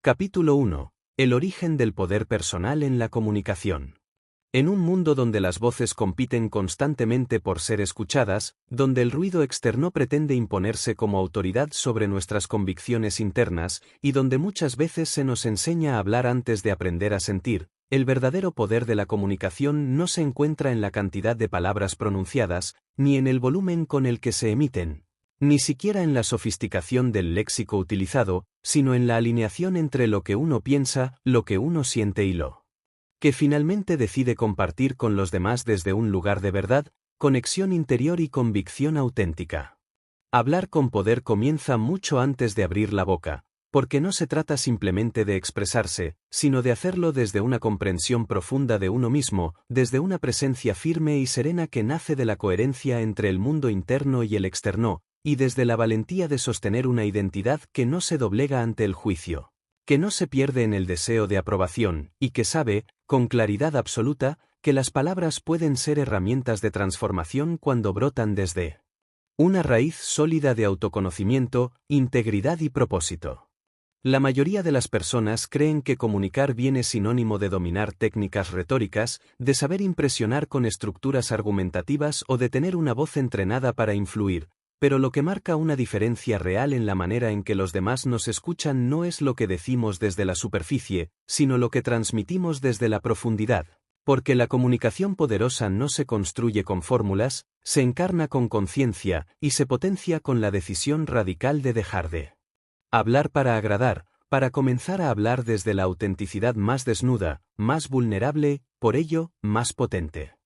Capítulo 1. El origen del poder personal en la comunicación. En un mundo donde las voces compiten constantemente por ser escuchadas, donde el ruido externo pretende imponerse como autoridad sobre nuestras convicciones internas, y donde muchas veces se nos enseña a hablar antes de aprender a sentir, el verdadero poder de la comunicación no se encuentra en la cantidad de palabras pronunciadas, ni en el volumen con el que se emiten, ni siquiera en la sofisticación del léxico utilizado, sino en la alineación entre lo que uno piensa, lo que uno siente y lo que finalmente decide compartir con los demás desde un lugar de verdad, conexión interior y convicción auténtica. Hablar con poder comienza mucho antes de abrir la boca, porque no se trata simplemente de expresarse, sino de hacerlo desde una comprensión profunda de uno mismo, desde una presencia firme y serena que nace de la coherencia entre el mundo interno y el externo, y desde la valentía de sostener una identidad que no se doblega ante el juicio, que no se pierde en el deseo de aprobación, y que sabe, con claridad absoluta, que las palabras pueden ser herramientas de transformación cuando brotan desde una raíz sólida de autoconocimiento, integridad y propósito. La mayoría de las personas creen que comunicar bien es sinónimo de dominar técnicas retóricas, de saber impresionar con estructuras argumentativas o de tener una voz entrenada para influir, pero lo que marca una diferencia real en la manera en que los demás nos escuchan no es lo que decimos desde la superficie, sino lo que transmitimos desde la profundidad. Porque la comunicación poderosa no se construye con fórmulas, se encarna con conciencia y se potencia con la decisión radical de dejar de hablar para agradar, para comenzar a hablar desde la autenticidad más desnuda, más vulnerable, por ello, más potente.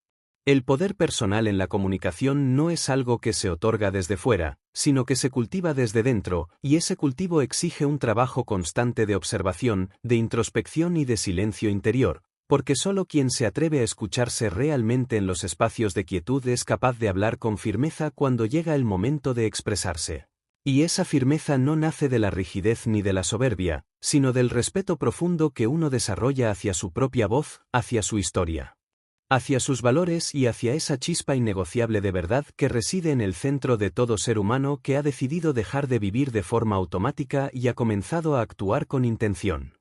El poder personal en la comunicación no es algo que se otorga desde fuera, sino que se cultiva desde dentro, y ese cultivo exige un trabajo constante de observación, de introspección y de silencio interior, porque solo quien se atreve a escucharse realmente en los espacios de quietud es capaz de hablar con firmeza cuando llega el momento de expresarse. Y esa firmeza no nace de la rigidez ni de la soberbia, sino del respeto profundo que uno desarrolla hacia su propia voz, hacia su historia, hacia sus valores y hacia esa chispa innegociable de verdad que reside en el centro de todo ser humano que ha decidido dejar de vivir de forma automática y ha comenzado a actuar con intención.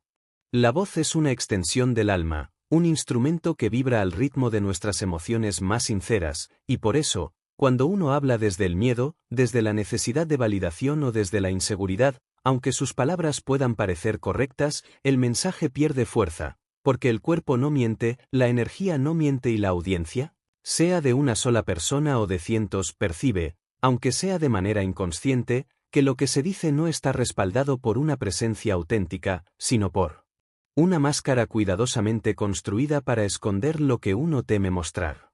La voz es una extensión del alma, un instrumento que vibra al ritmo de nuestras emociones más sinceras, y por eso, cuando uno habla desde el miedo, desde la necesidad de validación o desde la inseguridad, aunque sus palabras puedan parecer correctas, el mensaje pierde fuerza. Porque el cuerpo no miente, la energía no miente y la audiencia, sea de una sola persona o de cientos, percibe, aunque sea de manera inconsciente, que lo que se dice no está respaldado por una presencia auténtica, sino por una máscara cuidadosamente construida para esconder lo que uno teme mostrar.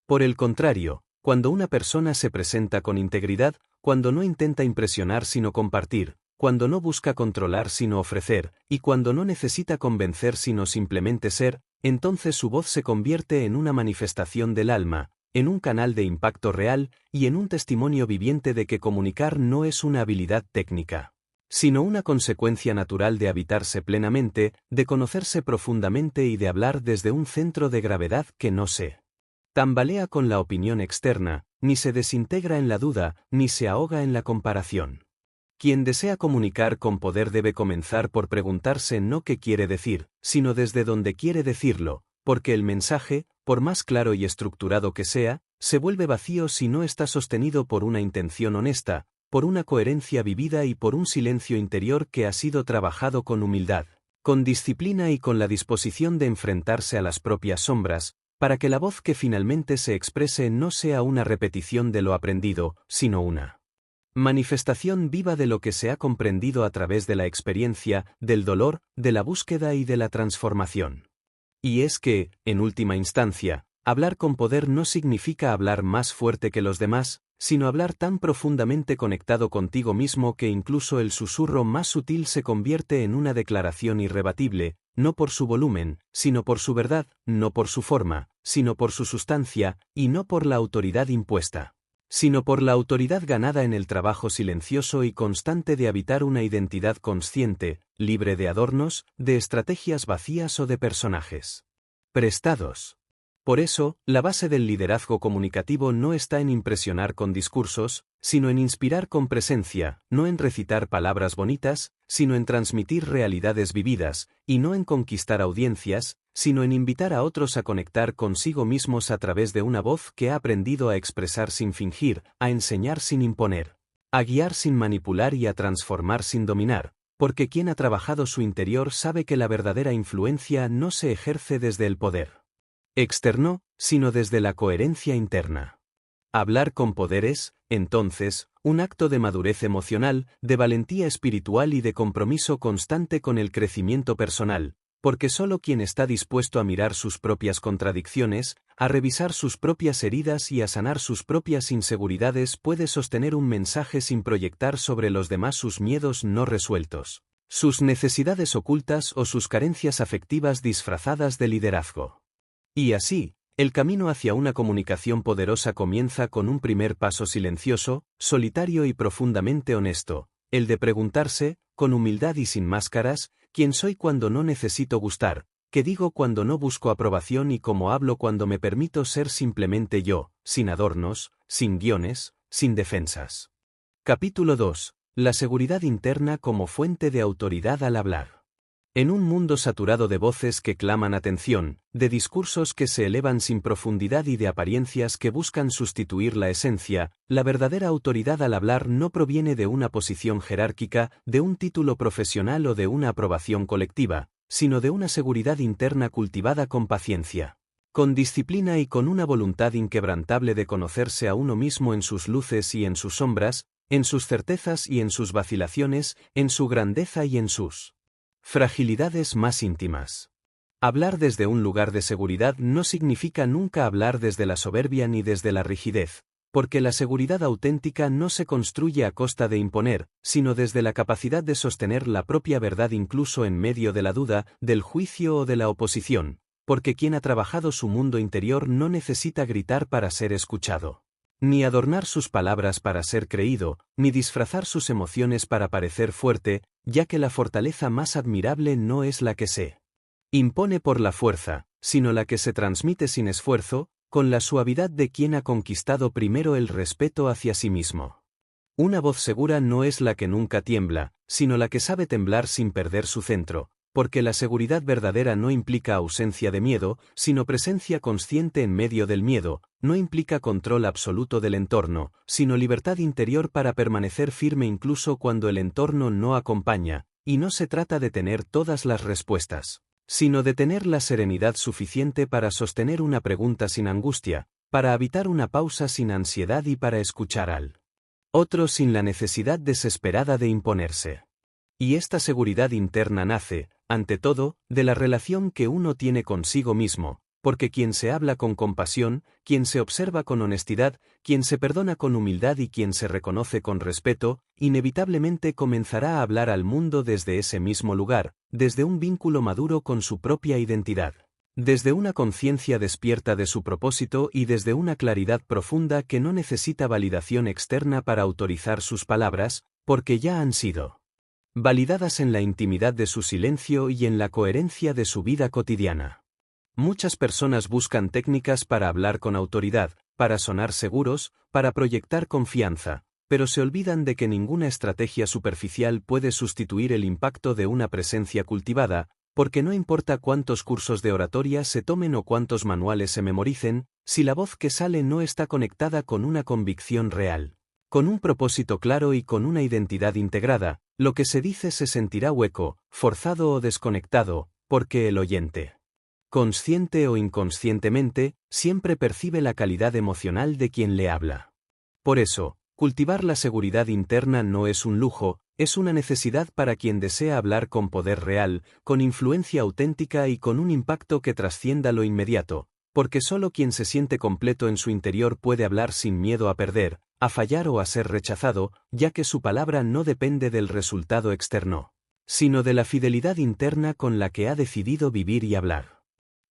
Por el contrario, cuando una persona se presenta con integridad, cuando no intenta impresionar sino compartir, cuando no busca controlar sino ofrecer, y cuando no necesita convencer sino simplemente ser, entonces su voz se convierte en una manifestación del alma, en un canal de impacto real, y en un testimonio viviente de que comunicar no es una habilidad técnica, sino una consecuencia natural de habitarse plenamente, de conocerse profundamente y de hablar desde un centro de gravedad que no se tambalea con la opinión externa, ni se desintegra en la duda, ni se ahoga en la comparación. Quien desea comunicar con poder debe comenzar por preguntarse no qué quiere decir, sino desde dónde quiere decirlo, porque el mensaje, por más claro y estructurado que sea, se vuelve vacío si no está sostenido por una intención honesta, por una coherencia vivida y por un silencio interior que ha sido trabajado con humildad, con disciplina y con la disposición de enfrentarse a las propias sombras, para que la voz que finalmente se exprese no sea una repetición de lo aprendido, sino una manifestación viva de lo que se ha comprendido a través de la experiencia, del dolor, de la búsqueda y de la transformación. Y es que, en última instancia, hablar con poder no significa hablar más fuerte que los demás, sino hablar tan profundamente conectado contigo mismo que incluso el susurro más sutil se convierte en una declaración irrebatible, no por su volumen, sino por su verdad, no por su forma, sino por su sustancia, y no por la autoridad impuesta, sino por la autoridad ganada en el trabajo silencioso y constante de habitar una identidad consciente, libre de adornos, de estrategias vacías o de personajes prestados. Por eso, la base del liderazgo comunicativo no está en impresionar con discursos, sino en inspirar con presencia, no en recitar palabras bonitas, sino en transmitir realidades vividas, y no en conquistar audiencias, sino en invitar a otros a conectar consigo mismos a través de una voz que ha aprendido a expresar sin fingir, a enseñar sin imponer, a guiar sin manipular y a transformar sin dominar, porque quien ha trabajado su interior sabe que la verdadera influencia no se ejerce desde el poder externo, sino desde la coherencia interna. Hablar con poder es, entonces, un acto de madurez emocional, de valentía espiritual y de compromiso constante con el crecimiento personal, porque solo quien está dispuesto a mirar sus propias contradicciones, a revisar sus propias heridas y a sanar sus propias inseguridades puede sostener un mensaje sin proyectar sobre los demás sus miedos no resueltos, sus necesidades ocultas o sus carencias afectivas disfrazadas de liderazgo. Y así, el camino hacia una comunicación poderosa comienza con un primer paso silencioso, solitario y profundamente honesto, el de preguntarse, con humildad y sin máscaras, ¿quién soy cuando no necesito gustar? ¿Qué digo cuando no busco aprobación y cómo hablo cuando me permito ser simplemente yo, sin adornos, sin guiones, sin defensas? Capítulo 2. La seguridad interna como fuente de autoridad al hablar. En un mundo saturado de voces que claman atención, de discursos que se elevan sin profundidad y de apariencias que buscan sustituir la esencia, la verdadera autoridad al hablar no proviene de una posición jerárquica, de un título profesional o de una aprobación colectiva, sino de una seguridad interna cultivada con paciencia, con disciplina y con una voluntad inquebrantable de conocerse a uno mismo en sus luces y en sus sombras, en sus certezas y en sus vacilaciones, en su grandeza y en sus fragilidades más íntimas. Hablar desde un lugar de seguridad no significa nunca hablar desde la soberbia ni desde la rigidez, porque la seguridad auténtica no se construye a costa de imponer, sino desde la capacidad de sostener la propia verdad incluso en medio de la duda, del juicio o de la oposición, porque quien ha trabajado su mundo interior no necesita gritar para ser escuchado, ni adornar sus palabras para ser creído, ni disfrazar sus emociones para parecer fuerte, ya que la fortaleza más admirable no es la que se impone por la fuerza, sino la que se transmite sin esfuerzo, con la suavidad de quien ha conquistado primero el respeto hacia sí mismo. Una voz segura no es la que nunca tiembla, sino la que sabe temblar sin perder su centro, porque la seguridad verdadera no implica ausencia de miedo, sino presencia consciente en medio del miedo, no implica control absoluto del entorno, sino libertad interior para permanecer firme incluso cuando el entorno no acompaña, y no se trata de tener todas las respuestas, sino de tener la serenidad suficiente para sostener una pregunta sin angustia, para habitar una pausa sin ansiedad y para escuchar al otro sin la necesidad desesperada de imponerse. Y esta seguridad interna nace, ante todo, de la relación que uno tiene consigo mismo, porque quien se habla con compasión, quien se observa con honestidad, quien se perdona con humildad y quien se reconoce con respeto, inevitablemente comenzará a hablar al mundo desde ese mismo lugar, desde un vínculo maduro con su propia identidad, desde una conciencia despierta de su propósito y desde una claridad profunda que no necesita validación externa para autorizar sus palabras, porque ya han sido validadas en la intimidad de su silencio y en la coherencia de su vida cotidiana. Muchas personas buscan técnicas para hablar con autoridad, para sonar seguros, para proyectar confianza, pero se olvidan de que ninguna estrategia superficial puede sustituir el impacto de una presencia cultivada, porque no importa cuántos cursos de oratoria se tomen o cuántos manuales se memoricen, si la voz que sale no está conectada con una convicción real, con un propósito claro y con una identidad integrada, lo que se dice se sentirá hueco, forzado o desconectado, porque el oyente, consciente o inconscientemente, siempre percibe la calidad emocional de quien le habla. Por eso, cultivar la seguridad interna no es un lujo, es una necesidad para quien desea hablar con poder real, con influencia auténtica y con un impacto que trascienda lo inmediato, porque solo quien se siente completo en su interior puede hablar sin miedo a perder, a fallar o a ser rechazado, ya que su palabra no depende del resultado externo, sino de la fidelidad interna con la que ha decidido vivir y hablar.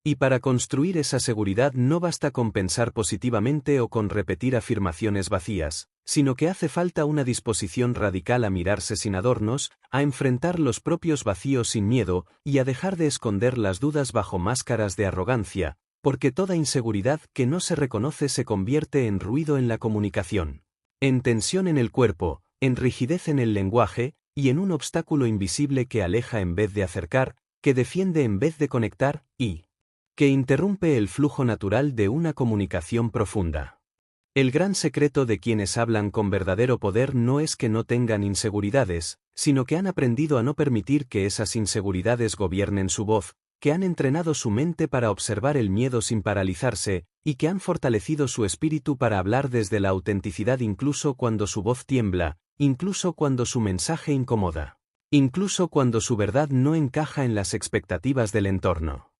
Y para construir esa seguridad no basta con pensar positivamente o con repetir afirmaciones vacías, sino que hace falta una disposición radical a mirarse sin adornos, a enfrentar los propios vacíos sin miedo y a dejar de esconder las dudas bajo máscaras de arrogancia, porque toda inseguridad que no se reconoce se convierte en ruido en la comunicación, en tensión en el cuerpo, en rigidez en el lenguaje, y en un obstáculo invisible que aleja en vez de acercar, que defiende en vez de conectar, y que interrumpe el flujo natural de una comunicación profunda. El gran secreto de quienes hablan con verdadero poder no es que no tengan inseguridades, sino que han aprendido a no permitir que esas inseguridades gobiernen su voz, que han entrenado su mente para observar el miedo sin paralizarse, y que han fortalecido su espíritu para hablar desde la autenticidad incluso cuando su voz tiembla, incluso cuando su mensaje incomoda, incluso cuando su verdad no encaja en las expectativas del entorno.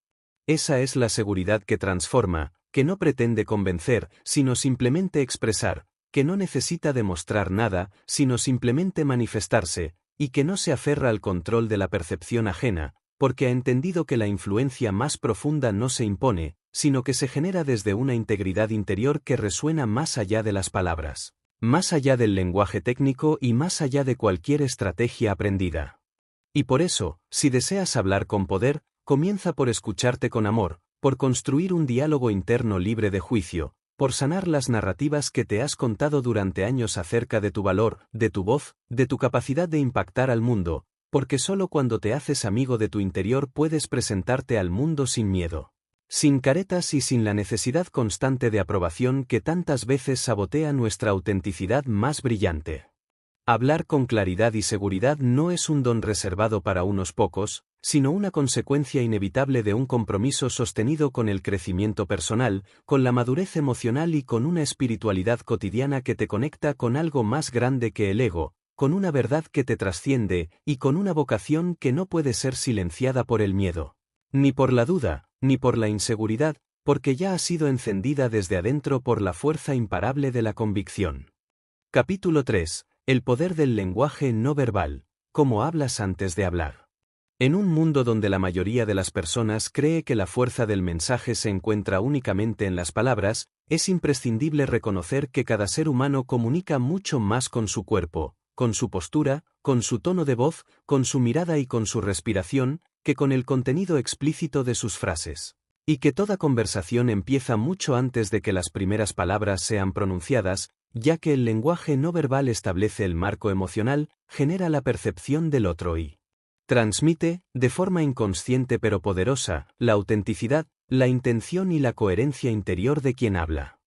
Esa es la seguridad que transforma, que no pretende convencer, sino simplemente expresar, que no necesita demostrar nada, sino simplemente manifestarse, y que no se aferra al control de la percepción ajena, porque ha entendido que la influencia más profunda no se impone, sino que se genera desde una integridad interior que resuena más allá de las palabras, más allá del lenguaje técnico y más allá de cualquier estrategia aprendida. Y por eso, si deseas hablar con poder, comienza por escucharte con amor, por construir un diálogo interno libre de juicio, por sanar las narrativas que te has contado durante años acerca de tu valor, de tu voz, de tu capacidad de impactar al mundo, porque solo cuando te haces amigo de tu interior puedes presentarte al mundo sin miedo, sin caretas y sin la necesidad constante de aprobación que tantas veces sabotea nuestra autenticidad más brillante. Hablar con claridad y seguridad no es un don reservado para unos pocos, sino una consecuencia inevitable de un compromiso sostenido con el crecimiento personal, con la madurez emocional y con una espiritualidad cotidiana que te conecta con algo más grande que el ego, con una verdad que te trasciende y con una vocación que no puede ser silenciada por el miedo, ni por la duda, ni por la inseguridad, porque ya ha sido encendida desde adentro por la fuerza imparable de la convicción. Capítulo 3. El poder del lenguaje no verbal. ¿Cómo hablas antes de hablar? En un mundo donde la mayoría de las personas cree que la fuerza del mensaje se encuentra únicamente en las palabras, es imprescindible reconocer que cada ser humano comunica mucho más con su cuerpo, con su postura, con su tono de voz, con su mirada y con su respiración, que con el contenido explícito de sus frases. Y que toda conversación empieza mucho antes de que las primeras palabras sean pronunciadas, ya que el lenguaje no verbal establece el marco emocional, genera la percepción del otro y transmite, de forma inconsciente pero poderosa, la autenticidad, la intención y la coherencia interior de quien habla.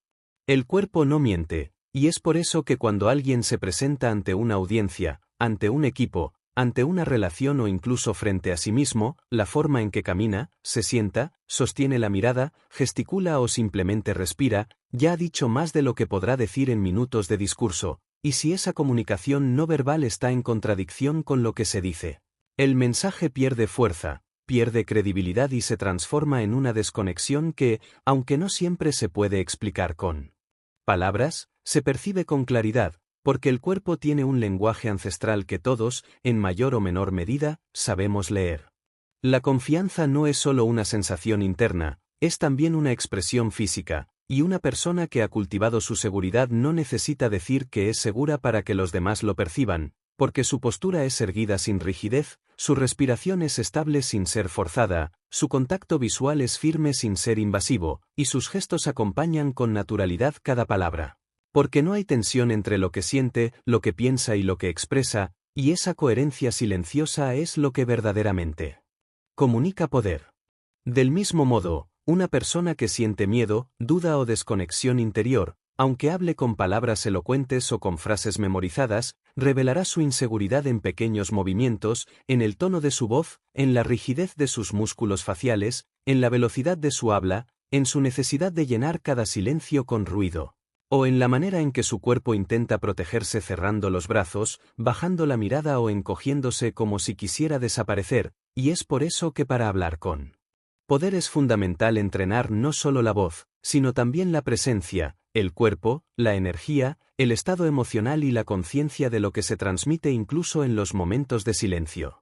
El cuerpo no miente, y es por eso que cuando alguien se presenta ante una audiencia, ante un equipo, ante una relación o incluso frente a sí mismo, la forma en que camina, se sienta, sostiene la mirada, gesticula o simplemente respira, ya ha dicho más de lo que podrá decir en minutos de discurso, y si esa comunicación no verbal está en contradicción con lo que se dice, el mensaje pierde fuerza, pierde credibilidad y se transforma en una desconexión que, aunque no siempre se puede explicar con palabras, se percibe con claridad, porque el cuerpo tiene un lenguaje ancestral que todos, en mayor o menor medida, sabemos leer. La confianza no es solo una sensación interna, es también una expresión física, y una persona que ha cultivado su seguridad no necesita decir que es segura para que los demás lo perciban, porque su postura es erguida sin rigidez, su respiración es estable sin ser forzada, su contacto visual es firme sin ser invasivo, y sus gestos acompañan con naturalidad cada palabra. Porque no hay tensión entre lo que siente, lo que piensa y lo que expresa, y esa coherencia silenciosa es lo que verdaderamente comunica poder. Del mismo modo, una persona que siente miedo, duda o desconexión interior, aunque hable con palabras elocuentes o con frases memorizadas, revelará su inseguridad en pequeños movimientos, en el tono de su voz, en la rigidez de sus músculos faciales, en la velocidad de su habla, en su necesidad de llenar cada silencio con ruido, o en la manera en que su cuerpo intenta protegerse cerrando los brazos, bajando la mirada o encogiéndose como si quisiera desaparecer, y es por eso que para hablar con poder es fundamental entrenar no solo la voz, sino también la presencia, el cuerpo, la energía, el estado emocional y la conciencia de lo que se transmite incluso en los momentos de silencio.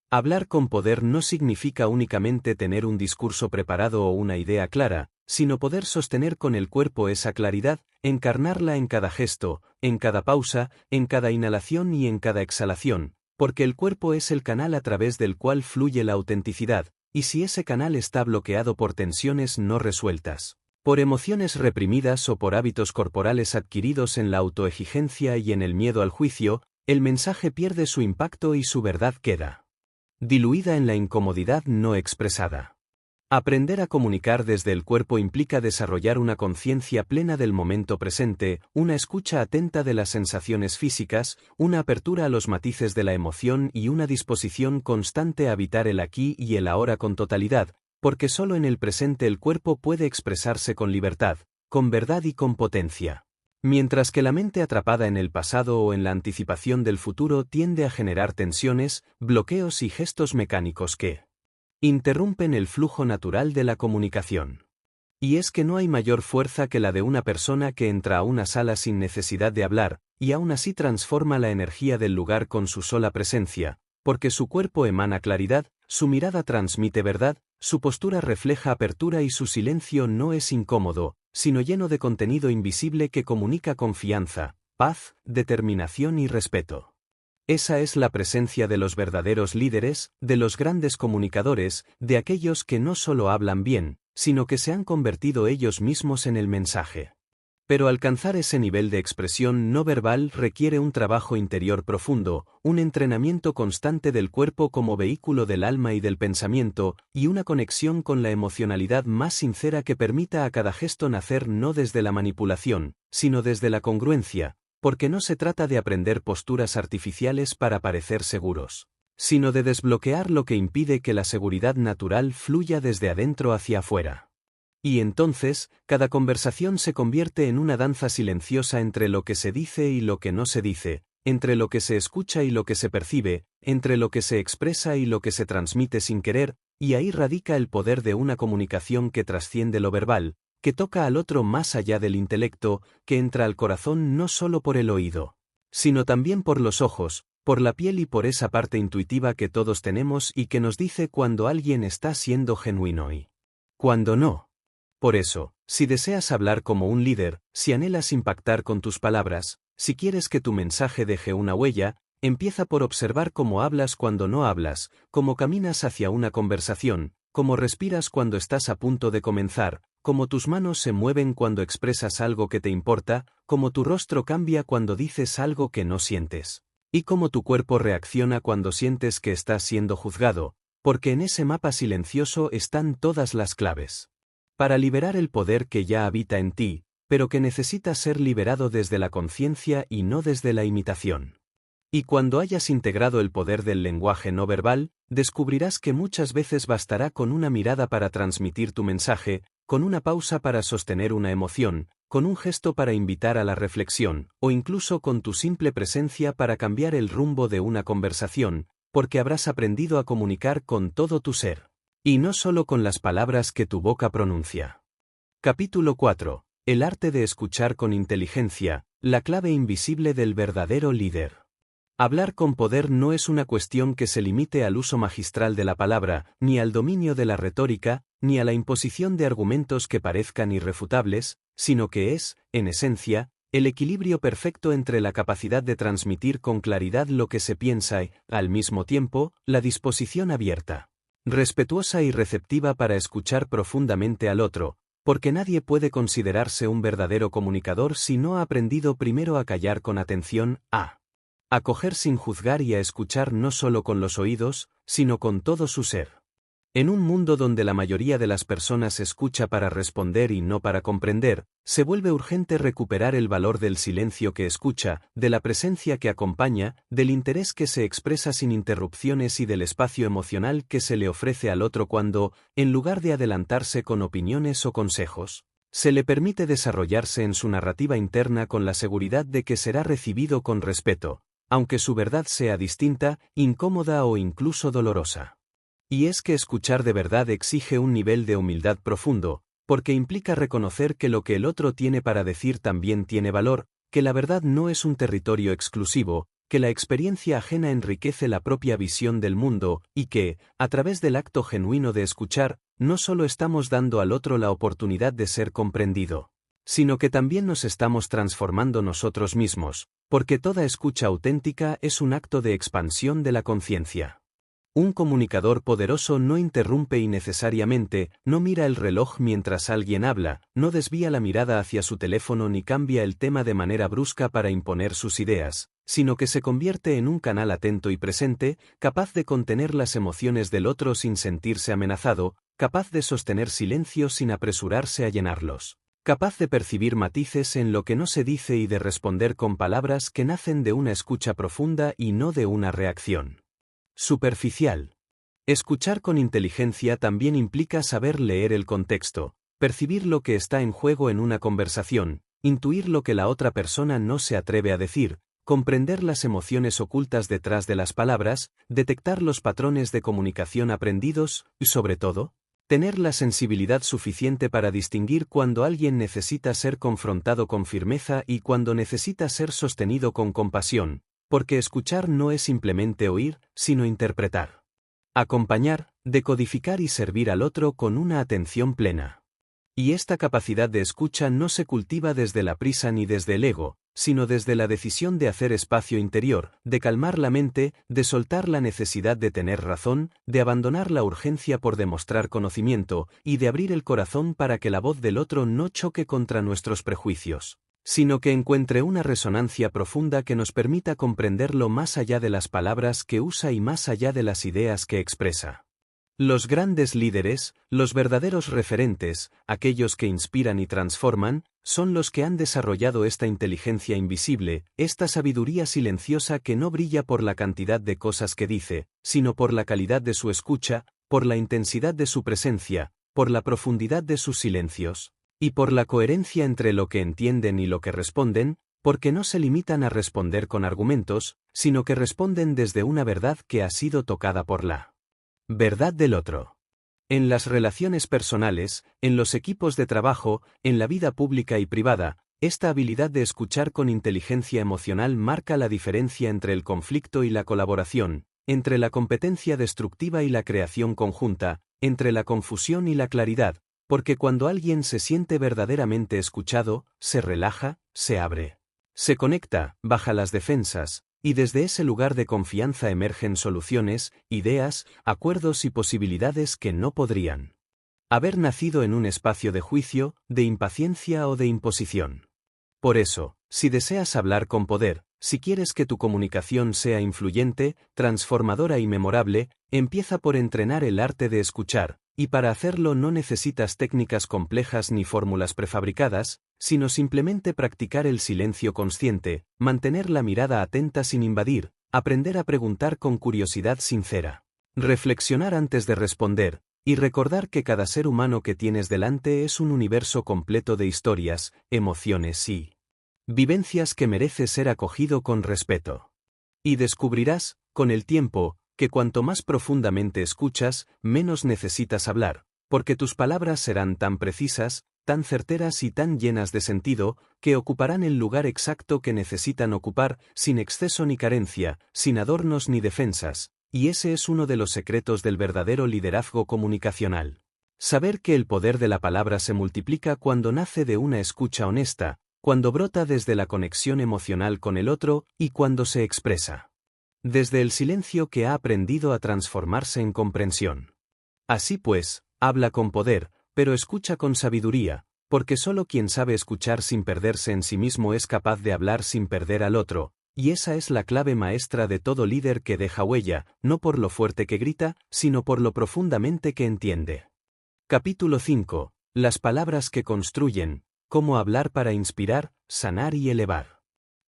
Hablar con poder no significa únicamente tener un discurso preparado o una idea clara, sino poder sostener con el cuerpo esa claridad, encarnarla en cada gesto, en cada pausa, en cada inhalación y en cada exhalación, porque el cuerpo es el canal a través del cual fluye la autenticidad, y si ese canal está bloqueado por tensiones no resueltas, por emociones reprimidas o por hábitos corporales adquiridos en la autoexigencia y en el miedo al juicio, el mensaje pierde su impacto y su verdad queda diluida en la incomodidad no expresada. Aprender a comunicar desde el cuerpo implica desarrollar una conciencia plena del momento presente, una escucha atenta de las sensaciones físicas, una apertura a los matices de la emoción y una disposición constante a habitar el aquí y el ahora con totalidad, porque solo en el presente el cuerpo puede expresarse con libertad, con verdad y con potencia. Mientras que la mente atrapada en el pasado o en la anticipación del futuro tiende a generar tensiones, bloqueos y gestos mecánicos que interrumpen el flujo natural de la comunicación. Y es que no hay mayor fuerza que la de una persona que entra a una sala sin necesidad de hablar, y aún así transforma la energía del lugar con su sola presencia, porque su cuerpo emana claridad, su mirada transmite verdad, su postura refleja apertura y su silencio no es incómodo, sino lleno de contenido invisible que comunica confianza, paz, determinación y respeto. Esa es la presencia de los verdaderos líderes, de los grandes comunicadores, de aquellos que no solo hablan bien, sino que se han convertido ellos mismos en el mensaje. Pero alcanzar ese nivel de expresión no verbal requiere un trabajo interior profundo, un entrenamiento constante del cuerpo como vehículo del alma y del pensamiento, y una conexión con la emocionalidad más sincera que permita a cada gesto nacer no desde la manipulación, sino desde la congruencia, porque no se trata de aprender posturas artificiales para parecer seguros, sino de desbloquear lo que impide que la seguridad natural fluya desde adentro hacia afuera. Y entonces, cada conversación se convierte en una danza silenciosa entre lo que se dice y lo que no se dice, entre lo que se escucha y lo que se percibe, entre lo que se expresa y lo que se transmite sin querer, y ahí radica el poder de una comunicación que trasciende lo verbal, que toca al otro más allá del intelecto, que entra al corazón no solo por el oído, sino también por los ojos, por la piel y por esa parte intuitiva que todos tenemos y que nos dice cuando alguien está siendo genuino y cuando no. Por eso, si deseas hablar como un líder, si anhelas impactar con tus palabras, si quieres que tu mensaje deje una huella, empieza por observar cómo hablas cuando no hablas, cómo caminas hacia una conversación, cómo respiras cuando estás a punto de comenzar, cómo tus manos se mueven cuando expresas algo que te importa, cómo tu rostro cambia cuando dices algo que no sientes, y cómo tu cuerpo reacciona cuando sientes que estás siendo juzgado, porque en ese mapa silencioso están todas las claves para liberar el poder que ya habita en ti, pero que necesita ser liberado desde la conciencia y no desde la imitación. Y cuando hayas integrado el poder del lenguaje no verbal, descubrirás que muchas veces bastará con una mirada para transmitir tu mensaje, con una pausa para sostener una emoción, con un gesto para invitar a la reflexión, o incluso con tu simple presencia para cambiar el rumbo de una conversación, porque habrás aprendido a comunicar con todo tu ser. Y no solo con las palabras que tu boca pronuncia. Capítulo 4. El arte de escuchar con inteligencia, la clave invisible del verdadero líder. Hablar con poder no es una cuestión que se limite al uso magistral de la palabra, ni al dominio de la retórica, ni a la imposición de argumentos que parezcan irrefutables, sino que es, en esencia, el equilibrio perfecto entre la capacidad de transmitir con claridad lo que se piensa y, al mismo tiempo, la disposición abierta, respetuosa y receptiva para escuchar profundamente al otro, porque nadie puede considerarse un verdadero comunicador si no ha aprendido primero a callar con atención, a acoger sin juzgar y a escuchar no solo con los oídos, sino con todo su ser. En un mundo donde la mayoría de las personas escucha para responder y no para comprender, se vuelve urgente recuperar el valor del silencio que escucha, de la presencia que acompaña, del interés que se expresa sin interrupciones y del espacio emocional que se le ofrece al otro cuando, en lugar de adelantarse con opiniones o consejos, se le permite desarrollarse en su narrativa interna con la seguridad de que será recibido con respeto, aunque su verdad sea distinta, incómoda o incluso dolorosa. Y es que escuchar de verdad exige un nivel de humildad profundo, porque implica reconocer que lo que el otro tiene para decir también tiene valor, que la verdad no es un territorio exclusivo, que la experiencia ajena enriquece la propia visión del mundo, y que, a través del acto genuino de escuchar, no solo estamos dando al otro la oportunidad de ser comprendido, sino que también nos estamos transformando nosotros mismos, porque toda escucha auténtica es un acto de expansión de la conciencia. Un comunicador poderoso no interrumpe innecesariamente, no mira el reloj mientras alguien habla, no desvía la mirada hacia su teléfono ni cambia el tema de manera brusca para imponer sus ideas, sino que se convierte en un canal atento y presente, capaz de contener las emociones del otro sin sentirse amenazado, capaz de sostener silencio sin apresurarse a llenarlos, capaz de percibir matices en lo que no se dice y de responder con palabras que nacen de una escucha profunda y no de una reacción superficial. Escuchar con inteligencia también implica saber leer el contexto, percibir lo que está en juego en una conversación, intuir lo que la otra persona no se atreve a decir, comprender las emociones ocultas detrás de las palabras, detectar los patrones de comunicación aprendidos y, sobre todo, tener la sensibilidad suficiente para distinguir cuando alguien necesita ser confrontado con firmeza y cuando necesita ser sostenido con compasión, porque escuchar no es simplemente oír, sino interpretar. Acompañar, decodificar y servir al otro con una atención plena. Y esta capacidad de escucha no se cultiva desde la prisa ni desde el ego, sino desde la decisión de hacer espacio interior, de calmar la mente, de soltar la necesidad de tener razón, de abandonar la urgencia por demostrar conocimiento, y de abrir el corazón para que la voz del otro no choque contra nuestros prejuicios, sino que encuentre una resonancia profunda que nos permita comprenderlo más allá de las palabras que usa y más allá de las ideas que expresa. Los grandes líderes, los verdaderos referentes, aquellos que inspiran y transforman, son los que han desarrollado esta inteligencia invisible, esta sabiduría silenciosa que no brilla por la cantidad de cosas que dice, sino por la calidad de su escucha, por la intensidad de su presencia, por la profundidad de sus silencios, y por la coherencia entre lo que entienden y lo que responden, porque no se limitan a responder con argumentos, sino que responden desde una verdad que ha sido tocada por la verdad del otro. En las relaciones personales, en los equipos de trabajo, en la vida pública y privada, esta habilidad de escuchar con inteligencia emocional marca la diferencia entre el conflicto y la colaboración, entre la competencia destructiva y la creación conjunta, entre la confusión y la claridad, porque cuando alguien se siente verdaderamente escuchado, se relaja, se abre, se conecta, baja las defensas, y desde ese lugar de confianza emergen soluciones, ideas, acuerdos y posibilidades que no podrían haber nacido en un espacio de juicio, de impaciencia o de imposición. Por eso, si deseas hablar con poder, si quieres que tu comunicación sea influyente, transformadora y memorable, empieza por entrenar el arte de escuchar, y para hacerlo no necesitas técnicas complejas ni fórmulas prefabricadas, sino simplemente practicar el silencio consciente, mantener la mirada atenta sin invadir, aprender a preguntar con curiosidad sincera, reflexionar antes de responder, y recordar que cada ser humano que tienes delante es un universo completo de historias, emociones y vivencias que merece ser acogido con respeto. Y descubrirás, con el tiempo, que cuanto más profundamente escuchas, menos necesitas hablar, porque tus palabras serán tan precisas, tan certeras y tan llenas de sentido, que ocuparán el lugar exacto que necesitan ocupar, sin exceso ni carencia, sin adornos ni defensas, y ese es uno de los secretos del verdadero liderazgo comunicacional. Saber que el poder de la palabra se multiplica cuando nace de una escucha honesta, cuando brota desde la conexión emocional con el otro y cuando se expresa desde el silencio que ha aprendido a transformarse en comprensión. Así pues, habla con poder, pero escucha con sabiduría, porque solo quien sabe escuchar sin perderse en sí mismo es capaz de hablar sin perder al otro, y esa es la clave maestra de todo líder que deja huella, no por lo fuerte que grita, sino por lo profundamente que entiende. Capítulo 5. Las palabras que construyen, cómo hablar para inspirar, sanar y elevar.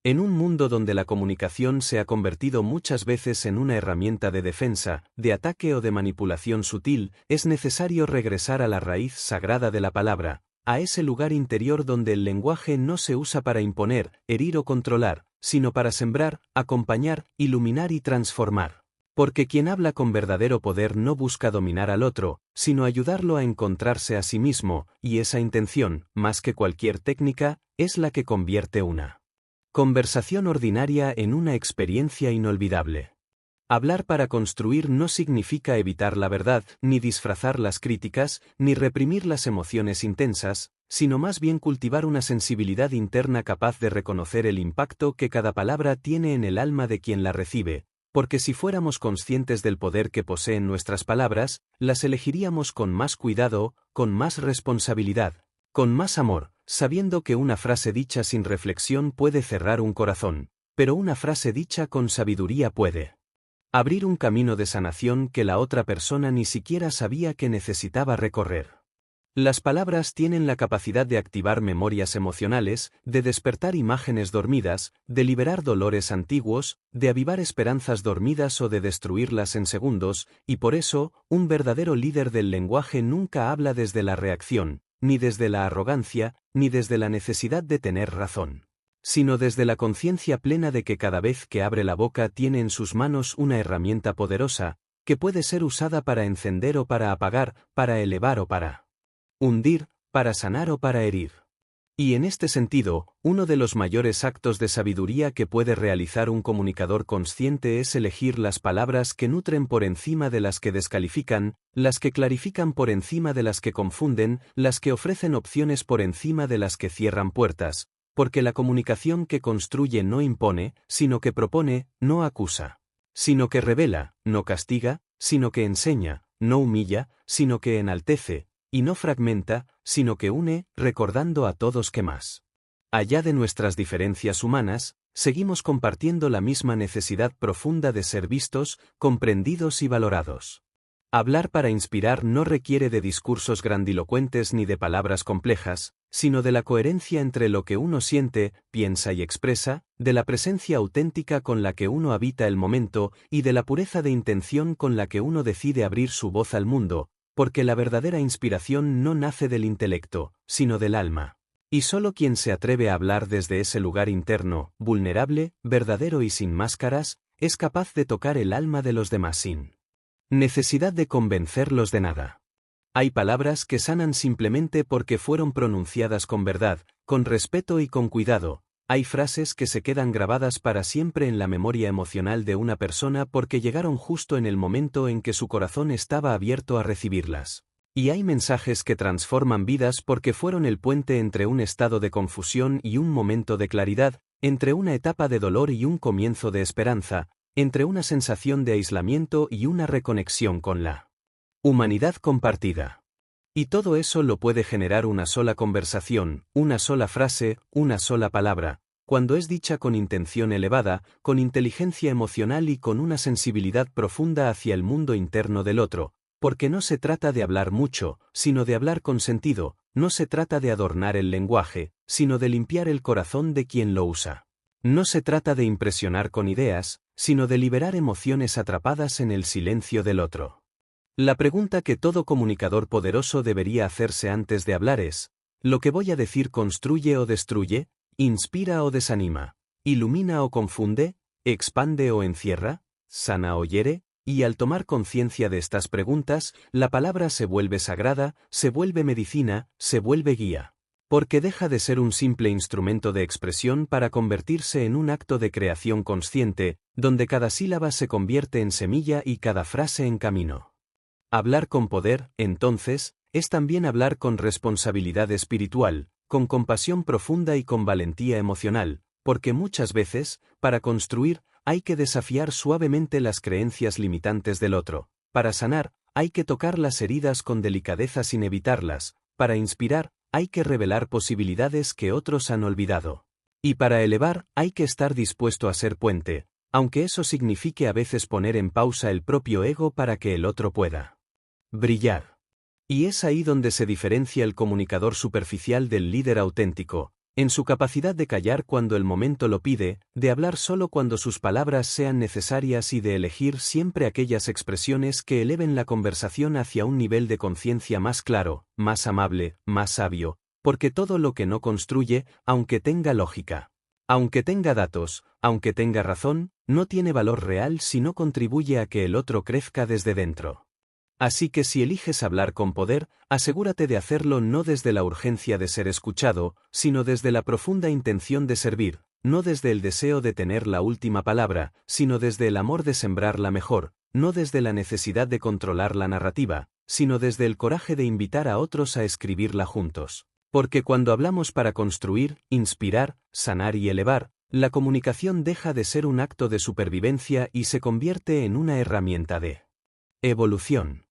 En un mundo donde la comunicación se ha convertido muchas veces en una herramienta de defensa, de ataque o de manipulación sutil, es necesario regresar a la raíz sagrada de la palabra, a ese lugar interior donde el lenguaje no se usa para imponer, herir o controlar, sino para sembrar, acompañar, iluminar y transformar. Porque quien habla con verdadero poder no busca dominar al otro, sino ayudarlo a encontrarse a sí mismo, y esa intención, más que cualquier técnica, es la que convierte una conversación ordinaria en una experiencia inolvidable. Hablar para construir no significa evitar la verdad, ni disfrazar las críticas, ni reprimir las emociones intensas, sino más bien cultivar una sensibilidad interna capaz de reconocer el impacto que cada palabra tiene en el alma de quien la recibe, porque si fuéramos conscientes del poder que poseen nuestras palabras, las elegiríamos con más cuidado, con más responsabilidad, con más amor, sabiendo que una frase dicha sin reflexión puede cerrar un corazón, pero una frase dicha con sabiduría puede abrir un camino de sanación que la otra persona ni siquiera sabía que necesitaba recorrer. Las palabras tienen la capacidad de activar memorias emocionales, de despertar imágenes dormidas, de liberar dolores antiguos, de avivar esperanzas dormidas o de destruirlas en segundos, y por eso, un verdadero líder del lenguaje nunca habla desde la reacción, ni desde la arrogancia, ni desde la necesidad de tener razón, sino desde la conciencia plena de que cada vez que abre la boca tiene en sus manos una herramienta poderosa, que puede ser usada para encender o para apagar, para elevar o para hundir, para sanar o para herir. Y en este sentido, uno de los mayores actos de sabiduría que puede realizar un comunicador consciente es elegir las palabras que nutren por encima de las que descalifican, las que clarifican por encima de las que confunden, las que ofrecen opciones por encima de las que cierran puertas, porque la comunicación que construye no impone, sino que propone, no acusa, sino que revela, no castiga, sino que enseña, no humilla, sino que enaltece, y no fragmenta, sino que une, recordando a todos que más allá de nuestras diferencias humanas, seguimos compartiendo la misma necesidad profunda de ser vistos, comprendidos y valorados. Hablar para inspirar no requiere de discursos grandilocuentes ni de palabras complejas, sino de la coherencia entre lo que uno siente, piensa y expresa, de la presencia auténtica con la que uno habita el momento y de la pureza de intención con la que uno decide abrir su voz al mundo, porque la verdadera inspiración no nace del intelecto, sino del alma. Y solo quien se atreve a hablar desde ese lugar interno, vulnerable, verdadero y sin máscaras, es capaz de tocar el alma de los demás sin necesidad de convencerlos de nada. Hay palabras que sanan simplemente porque fueron pronunciadas con verdad, con respeto y con cuidado. Hay frases que se quedan grabadas para siempre en la memoria emocional de una persona porque llegaron justo en el momento en que su corazón estaba abierto a recibirlas. Y hay mensajes que transforman vidas porque fueron el puente entre un estado de confusión y un momento de claridad, entre una etapa de dolor y un comienzo de esperanza, entre una sensación de aislamiento y una reconexión con la humanidad compartida. Y todo eso lo puede generar una sola conversación, una sola frase, una sola palabra, cuando es dicha con intención elevada, con inteligencia emocional y con una sensibilidad profunda hacia el mundo interno del otro, porque no se trata de hablar mucho, sino de hablar con sentido, no se trata de adornar el lenguaje, sino de limpiar el corazón de quien lo usa. No se trata de impresionar con ideas, sino de liberar emociones atrapadas en el silencio del otro. La pregunta que todo comunicador poderoso debería hacerse antes de hablar es: ¿lo que voy a decir construye o destruye? ¿Inspira o desanima? ¿Ilumina o confunde? ¿Expande o encierra? ¿Sana o hiere? Y al tomar conciencia de estas preguntas, la palabra se vuelve sagrada, se vuelve medicina, se vuelve guía. Porque deja de ser un simple instrumento de expresión para convertirse en un acto de creación consciente, donde cada sílaba se convierte en semilla y cada frase en camino. Hablar con poder, entonces, es también hablar con responsabilidad espiritual, con compasión profunda y con valentía emocional, porque muchas veces, para construir, hay que desafiar suavemente las creencias limitantes del otro. Para sanar, hay que tocar las heridas con delicadeza sin evitarlas. Para inspirar, hay que revelar posibilidades que otros han olvidado. Y para elevar, hay que estar dispuesto a ser puente, aunque eso signifique a veces poner en pausa el propio ego para que el otro pueda brillar. Y es ahí donde se diferencia el comunicador superficial del líder auténtico, en su capacidad de callar cuando el momento lo pide, de hablar solo cuando sus palabras sean necesarias y de elegir siempre aquellas expresiones que eleven la conversación hacia un nivel de conciencia más claro, más amable, más sabio, porque todo lo que no construye, aunque tenga lógica, aunque tenga datos, aunque tenga razón, no tiene valor real si no contribuye a que el otro crezca desde dentro. Así que si eliges hablar con poder, asegúrate de hacerlo no desde la urgencia de ser escuchado, sino desde la profunda intención de servir, no desde el deseo de tener la última palabra, sino desde el amor de sembrar la mejor, no desde la necesidad de controlar la narrativa, sino desde el coraje de invitar a otros a escribirla juntos. Porque cuando hablamos para construir, inspirar, sanar y elevar, La comunicación deja de ser un acto de supervivencia y se convierte en una herramienta de evolución.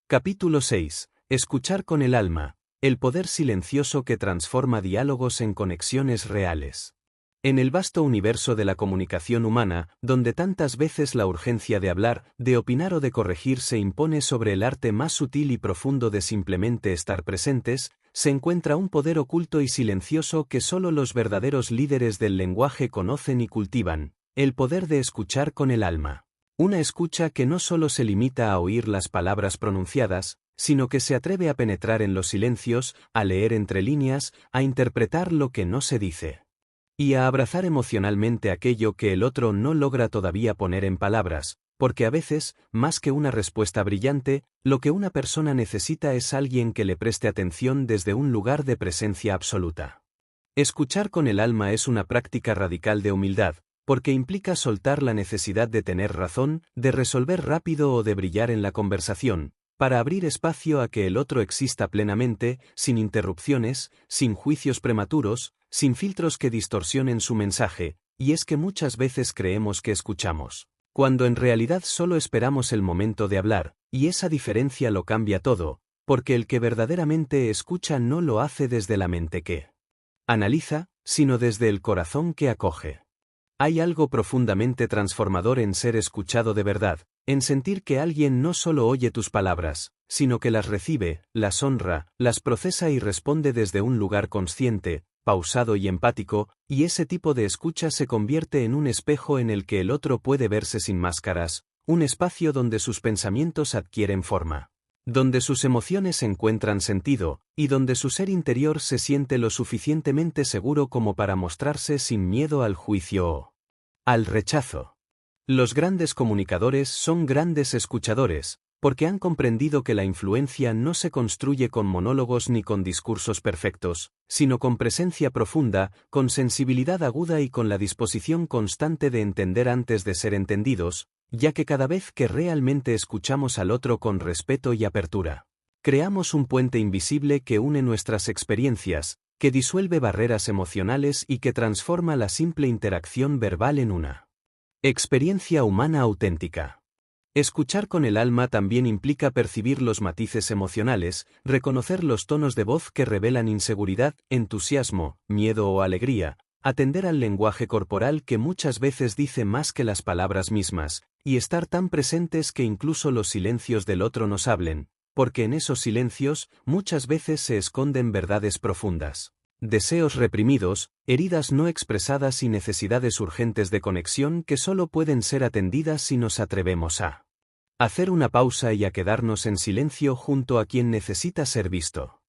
Capítulo 6. Escuchar con el alma, el poder silencioso que transforma diálogos en conexiones reales. En el vasto universo de la comunicación humana, donde tantas veces la urgencia de hablar, de opinar o de corregir se impone sobre el arte más sutil y profundo de simplemente estar presentes, se encuentra un poder oculto y silencioso que solo los verdaderos líderes del lenguaje conocen y cultivan: el poder de escuchar con el alma. Una escucha que no solo se limita a oír las palabras pronunciadas, sino que se atreve a penetrar en los silencios, a leer entre líneas, a interpretar lo que no se dice. Y a abrazar emocionalmente aquello que el otro no logra todavía poner en palabras, porque a veces, más que una respuesta brillante, lo que una persona necesita es alguien que le preste atención desde un lugar de presencia absoluta. Escuchar con el alma es una práctica radical de humildad, porque implica soltar la necesidad de tener razón, de resolver rápido o de brillar en la conversación, para abrir espacio a que el otro exista plenamente, sin interrupciones, sin juicios prematuros, sin filtros que distorsionen su mensaje. Y es que muchas veces creemos que escuchamos, cuando en realidad solo esperamos el momento de hablar, y esa diferencia lo cambia todo, porque el que verdaderamente escucha no lo hace desde la mente que analiza, sino desde el corazón que acoge. Hay algo profundamente transformador en ser escuchado de verdad, en sentir que alguien no solo oye tus palabras, sino que las recibe, las honra, las procesa y responde desde un lugar consciente, pausado y empático, y ese tipo de escucha se convierte en un espejo en el que el otro puede verse sin máscaras, un espacio donde sus pensamientos adquieren forma, donde sus emociones encuentran sentido, y donde su ser interior se siente lo suficientemente seguro como para mostrarse sin miedo al juicio o al rechazo. Los grandes comunicadores son grandes escuchadores, porque han comprendido que la influencia no se construye con monólogos ni con discursos perfectos, sino con presencia profunda, con sensibilidad aguda y con la disposición constante de entender antes de ser entendidos, ya que cada vez que realmente escuchamos al otro con respeto y apertura, creamos un puente invisible que une nuestras experiencias, que disuelve barreras emocionales y que transforma la simple interacción verbal en una experiencia humana auténtica. Escuchar con el alma también implica percibir los matices emocionales, reconocer los tonos de voz que revelan inseguridad, entusiasmo, miedo o alegría, atender al lenguaje corporal que muchas veces dice más que las palabras mismas, y estar tan presentes que incluso los silencios del otro nos hablen, porque en esos silencios muchas veces se esconden verdades profundas, deseos reprimidos, heridas no expresadas y necesidades urgentes de conexión que solo pueden ser atendidas si nos atrevemos a hacer una pausa y a quedarnos en silencio junto a quien necesita ser visto.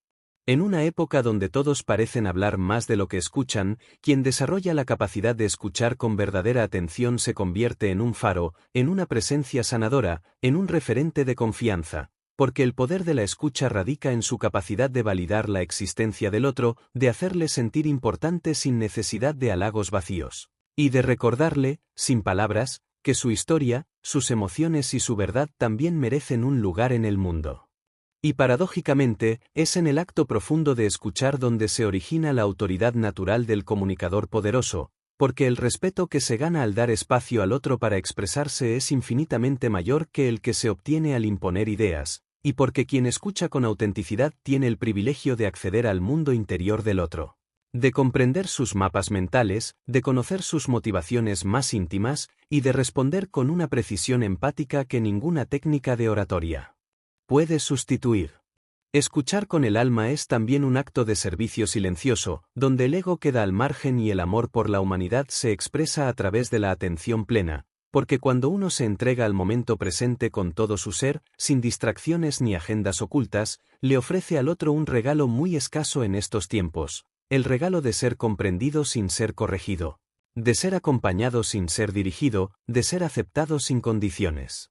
En una época donde todos parecen hablar más de lo que escuchan, quien desarrolla la capacidad de escuchar con verdadera atención se convierte en un faro, en una presencia sanadora, en un referente de confianza, porque el poder de la escucha radica en su capacidad de validar la existencia del otro, de hacerle sentir importante sin necesidad de halagos vacíos, y de recordarle, sin palabras, que su historia, sus emociones y su verdad también merecen un lugar en el mundo. Y paradójicamente, es en el acto profundo de escuchar donde se origina la autoridad natural del comunicador poderoso, porque el respeto que se gana al dar espacio al otro para expresarse es infinitamente mayor que el que se obtiene al imponer ideas, y porque quien escucha con autenticidad tiene el privilegio de acceder al mundo interior del otro, de comprender sus mapas mentales, de conocer sus motivaciones más íntimas, y de responder con una precisión empática que ninguna técnica de oratoria puede sustituir. Escuchar con el alma es también un acto de servicio silencioso, donde el ego queda al margen y el amor por la humanidad se expresa a través de la atención plena, porque cuando uno se entrega al momento presente con todo su ser, sin distracciones ni agendas ocultas, le ofrece al otro un regalo muy escaso en estos tiempos, el regalo de ser comprendido sin ser corregido, de ser acompañado sin ser dirigido, de ser aceptado sin condiciones.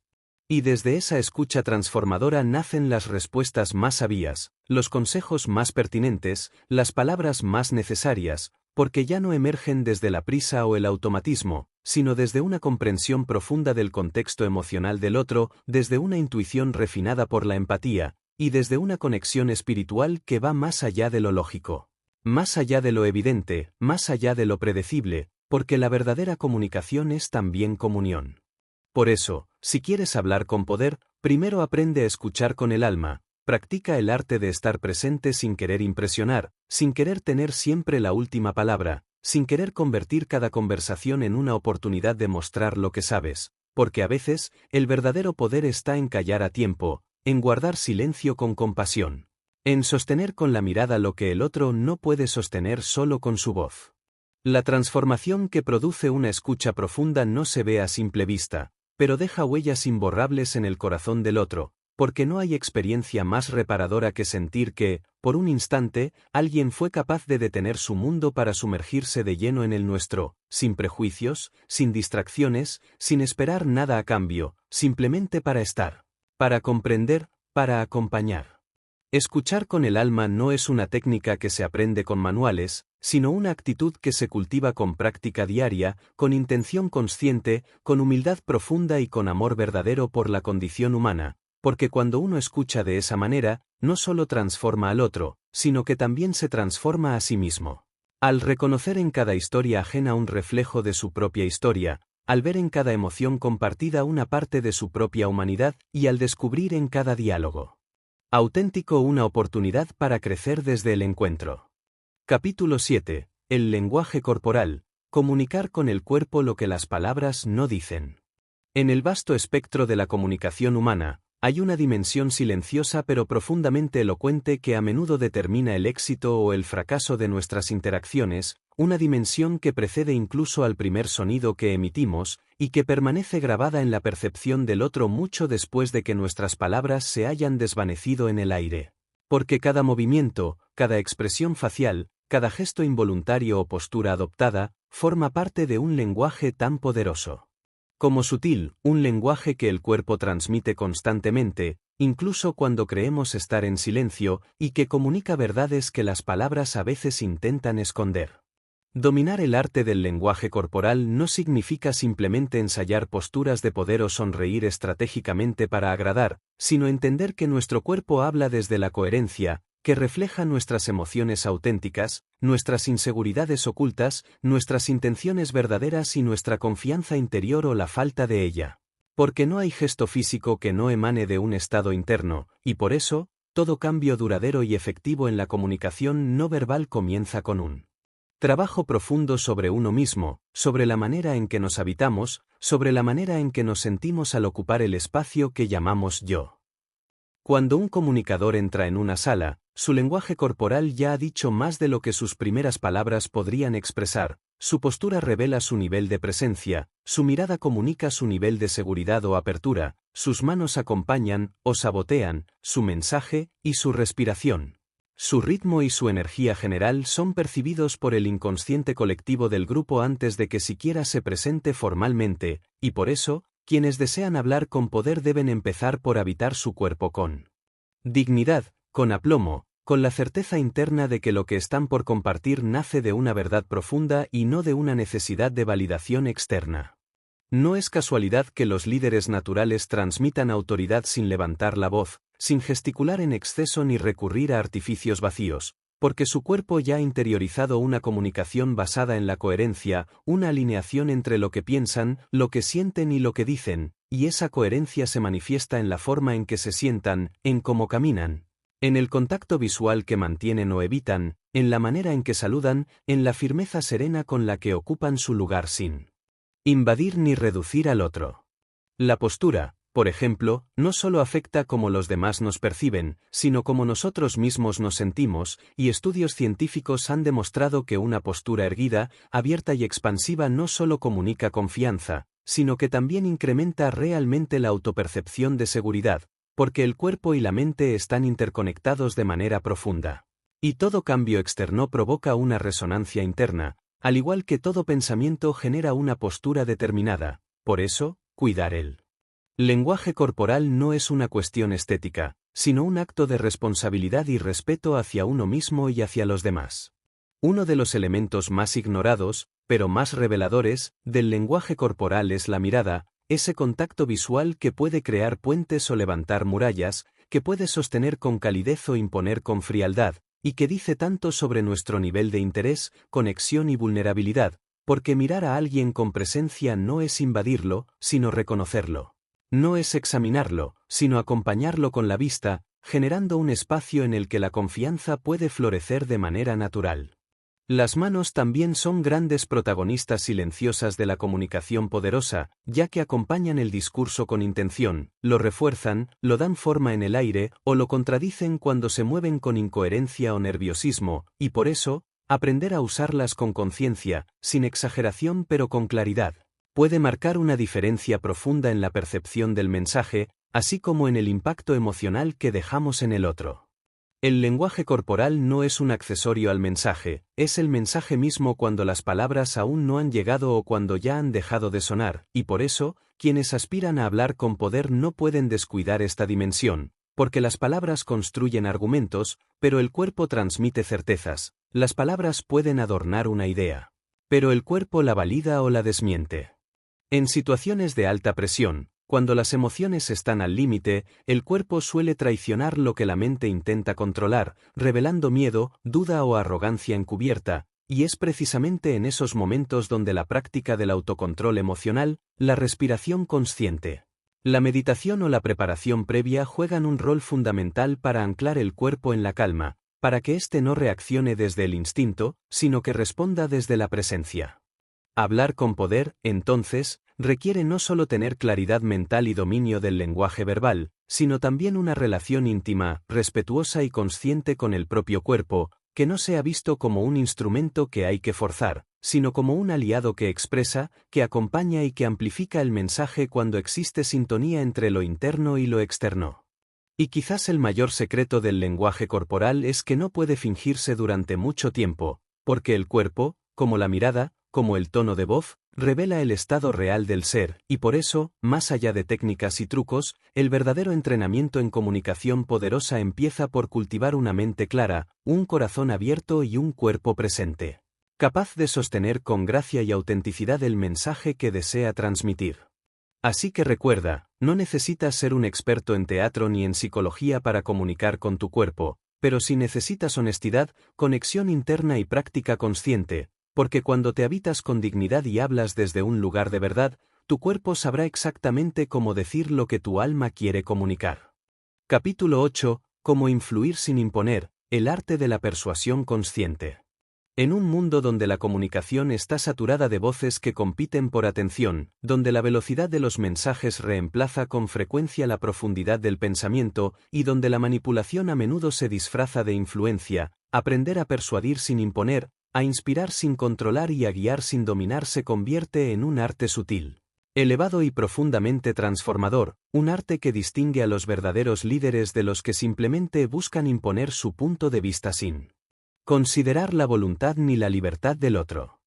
Y desde esa escucha transformadora nacen las respuestas más sabias, los consejos más pertinentes, las palabras más necesarias, porque ya no emergen desde la prisa o el automatismo, sino desde una comprensión profunda del contexto emocional del otro, desde una intuición refinada por la empatía, y desde una conexión espiritual que va más allá de lo lógico, más allá de lo evidente, más allá de lo predecible, porque la verdadera comunicación es también comunión. Por eso, si quieres hablar con poder, primero aprende a escuchar con el alma, practica el arte de estar presente sin querer impresionar, sin querer tener siempre la última palabra, sin querer convertir cada conversación en una oportunidad de mostrar lo que sabes, porque a veces, el verdadero poder está en callar a tiempo, en guardar silencio con compasión, en sostener con la mirada lo que el otro no puede sostener solo con su voz. La transformación que produce una escucha profunda no se ve a simple vista, pero deja huellas imborrables en el corazón del otro, porque no hay experiencia más reparadora que sentir que, por un instante, alguien fue capaz de detener su mundo para sumergirse de lleno en el nuestro, sin prejuicios, sin distracciones, sin esperar nada a cambio, simplemente para estar, para comprender, para acompañar. Escuchar con el alma no es una técnica que se aprende con manuales, sino una actitud que se cultiva con práctica diaria, con intención consciente, con humildad profunda y con amor verdadero por la condición humana, porque cuando uno escucha de esa manera, no solo transforma al otro, sino que también se transforma a sí mismo. Al reconocer en cada historia ajena un reflejo de su propia historia, al ver en cada emoción compartida una parte de su propia humanidad y al descubrir en cada diálogo auténtico una oportunidad para crecer desde el encuentro. Capítulo 7. El lenguaje corporal. Comunicar con el cuerpo lo que las palabras no dicen. En el vasto espectro de la comunicación humana, hay una dimensión silenciosa pero profundamente elocuente que a menudo determina el éxito o el fracaso de nuestras interacciones, una dimensión que precede incluso al primer sonido que emitimos, y que permanece grabada en la percepción del otro mucho después de que nuestras palabras se hayan desvanecido en el aire. Porque cada movimiento, cada expresión facial, cada gesto involuntario o postura adoptada, forma parte de un lenguaje tan poderoso como sutil, un lenguaje que el cuerpo transmite constantemente, incluso cuando creemos estar en silencio, y que comunica verdades que las palabras a veces intentan esconder. Dominar el arte del lenguaje corporal no significa simplemente ensayar posturas de poder o sonreír estratégicamente para agradar, sino entender que nuestro cuerpo habla desde la coherencia, que refleja nuestras emociones auténticas, nuestras inseguridades ocultas, nuestras intenciones verdaderas y nuestra confianza interior o la falta de ella. Porque no hay gesto físico que no emane de un estado interno, y por eso, todo cambio duradero y efectivo en la comunicación no verbal comienza con un trabajo profundo sobre uno mismo, sobre la manera en que nos habitamos, sobre la manera en que nos sentimos al ocupar el espacio que llamamos yo. Cuando un comunicador entra en una sala, su lenguaje corporal ya ha dicho más de lo que sus primeras palabras podrían expresar, su postura revela su nivel de presencia, su mirada comunica su nivel de seguridad o apertura, sus manos acompañan o sabotean su mensaje y su respiración. Su ritmo y su energía general son percibidos por el inconsciente colectivo del grupo antes de que siquiera se presente formalmente, y por eso, quienes desean hablar con poder deben empezar por habitar su cuerpo con dignidad, con aplomo, con la certeza interna de que lo que están por compartir nace de una verdad profunda y no de una necesidad de validación externa. No es casualidad que los líderes naturales transmitan autoridad sin levantar la voz, sin gesticular en exceso ni recurrir a artificios vacíos, porque su cuerpo ya ha interiorizado una comunicación basada en la coherencia, una alineación entre lo que piensan, lo que sienten y lo que dicen, y esa coherencia se manifiesta en la forma en que se sientan, en cómo caminan, en el contacto visual que mantienen o evitan, en la manera en que saludan, en la firmeza serena con la que ocupan su lugar sin invadir ni reducir al otro. La postura, por ejemplo, no solo afecta cómo los demás nos perciben, sino cómo nosotros mismos nos sentimos, y estudios científicos han demostrado que una postura erguida, abierta y expansiva no solo comunica confianza, sino que también incrementa realmente la autopercepción de seguridad, porque el cuerpo y la mente están interconectados de manera profunda. Y todo cambio externo provoca una resonancia interna, al igual que todo pensamiento genera una postura determinada, por eso, cuidar el lenguaje corporal no es una cuestión estética, sino un acto de responsabilidad y respeto hacia uno mismo y hacia los demás. Uno de los elementos más ignorados, pero más reveladores, del lenguaje corporal es la mirada, ese contacto visual que puede crear puentes o levantar murallas, que puede sostener con calidez o imponer con frialdad, y que dice tanto sobre nuestro nivel de interés, conexión y vulnerabilidad, Porque mirar a alguien con presencia no es invadirlo, sino reconocerlo. No es examinarlo, sino acompañarlo con la vista, generando un espacio en el que la confianza puede florecer de manera natural. Las manos también son grandes protagonistas silenciosas de la comunicación poderosa, ya que acompañan el discurso con intención, lo refuerzan, lo dan forma en el aire o lo contradicen cuando se mueven con incoherencia o nerviosismo, y por eso, aprender a usarlas con conciencia, sin exageración pero con claridad, puede marcar una diferencia profunda en la percepción del mensaje, así como en el impacto emocional que dejamos en el otro. El lenguaje corporal no es un accesorio al mensaje, es el mensaje mismo cuando las palabras aún no han llegado o cuando ya han dejado de sonar, y por eso, quienes aspiran a hablar con poder no pueden descuidar esta dimensión, porque las palabras construyen argumentos, pero el cuerpo transmite certezas, las palabras pueden adornar una idea, pero el cuerpo la valida o la desmiente. En situaciones de alta presión, cuando las emociones están al límite, el cuerpo suele traicionar lo que la mente intenta controlar, revelando miedo, duda o arrogancia encubierta, y es precisamente en esos momentos donde la práctica del autocontrol emocional, la respiración consciente, la meditación o la preparación previa juegan un rol fundamental para anclar el cuerpo en la calma, para que éste no reaccione desde el instinto, sino que responda desde la presencia. Hablar con poder, entonces, requiere no solo tener claridad mental y dominio del lenguaje verbal, sino también una relación íntima, respetuosa y consciente con el propio cuerpo, que no sea visto como un instrumento que hay que forzar, sino como un aliado que expresa, que acompaña y que amplifica el mensaje cuando existe sintonía entre lo interno y lo externo. Y quizás el mayor secreto del lenguaje corporal es que no puede fingirse durante mucho tiempo, porque el cuerpo, como la mirada, como el tono de voz, revela el estado real del ser, y por eso, más allá de técnicas y trucos, el verdadero entrenamiento en comunicación poderosa empieza por cultivar una mente clara, un corazón abierto y un cuerpo presente, capaz de sostener con gracia y autenticidad el mensaje que desea transmitir. Así que recuerda, no necesitas ser un experto en teatro ni en psicología para comunicar con tu cuerpo, pero sí necesitas honestidad, conexión interna y práctica consciente, porque cuando te habitas con dignidad y hablas desde un lugar de verdad, tu cuerpo sabrá exactamente cómo decir lo que tu alma quiere comunicar. Capítulo 8. Cómo influir sin imponer, el arte de la persuasión consciente. En un mundo donde la comunicación está saturada de voces que compiten por atención, donde la velocidad de los mensajes reemplaza con frecuencia la profundidad del pensamiento y donde la manipulación a menudo se disfraza de influencia, aprender a persuadir sin imponer, a inspirar sin controlar y a guiar sin dominar se convierte en un arte sutil, elevado y profundamente transformador, un arte que distingue a los verdaderos líderes de los que simplemente buscan imponer su punto de vista sin considerar la voluntad ni la libertad del otro.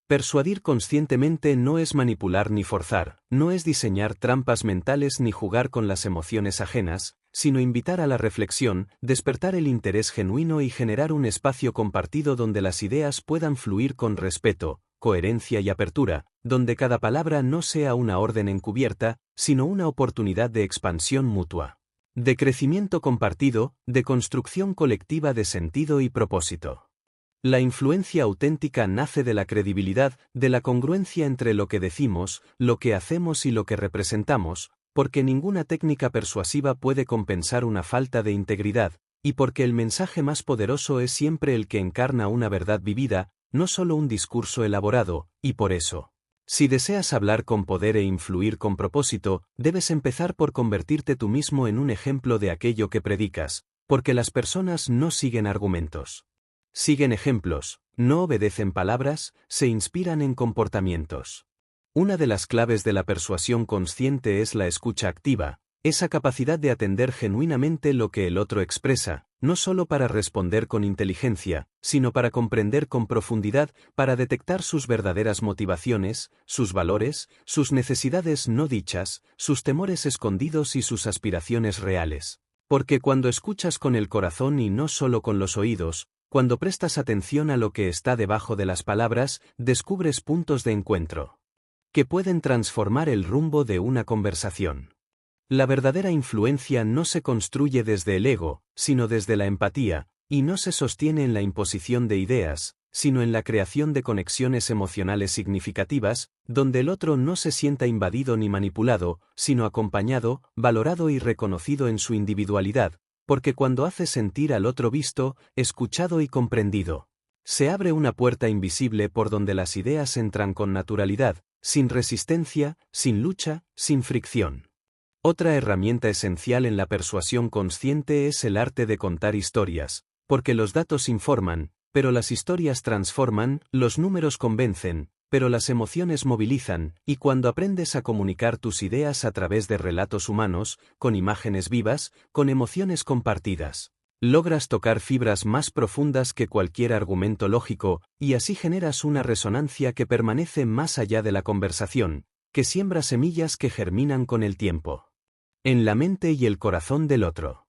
Persuadir conscientemente no es manipular ni forzar, no es diseñar trampas mentales ni jugar con las emociones ajenas, sino invitar a la reflexión, despertar el interés genuino y generar un espacio compartido donde las ideas puedan fluir con respeto, coherencia y apertura, donde cada palabra no sea una orden encubierta, sino una oportunidad de expansión mutua, de crecimiento compartido, de construcción colectiva de sentido y propósito. La influencia auténtica nace de la credibilidad, de la congruencia entre lo que decimos, lo que hacemos y lo que representamos, porque ninguna técnica persuasiva puede compensar una falta de integridad, y porque el mensaje más poderoso es siempre el que encarna una verdad vivida, no solo un discurso elaborado, y por eso, si deseas hablar con poder e influir con propósito, debes empezar por convertirte tú mismo en un ejemplo de aquello que predicas, porque las personas no siguen argumentos. Siguen ejemplos, no obedecen palabras, se inspiran en comportamientos. Una de las claves de la persuasión consciente es la escucha activa, esa capacidad de atender genuinamente lo que el otro expresa, no solo para responder con inteligencia, sino para comprender con profundidad, para detectar sus verdaderas motivaciones, sus valores, sus necesidades no dichas, sus temores escondidos y sus aspiraciones reales. Porque cuando escuchas con el corazón y no solo con los oídos, cuando prestas atención a lo que está debajo de las palabras, descubres puntos de encuentro que pueden transformar el rumbo de una conversación. La verdadera influencia no se construye desde el ego, sino desde la empatía, y no se sostiene en la imposición de ideas, sino en la creación de conexiones emocionales significativas, donde el otro no se sienta invadido ni manipulado, sino acompañado, valorado y reconocido en su individualidad, porque cuando hace sentir al otro visto, escuchado y comprendido, se abre una puerta invisible por donde las ideas entran con naturalidad, sin resistencia, sin lucha, sin fricción. Otra herramienta esencial en la persuasión consciente es el arte de contar historias, porque los datos informan, pero las historias transforman, los números convencen, pero las emociones movilizan, y cuando aprendes a comunicar tus ideas a través de relatos humanos, con imágenes vivas, con emociones compartidas, logras tocar fibras más profundas que cualquier argumento lógico, y así generas una resonancia que permanece más allá de la conversación, que siembra semillas que germinan con el tiempo en la mente y el corazón del otro.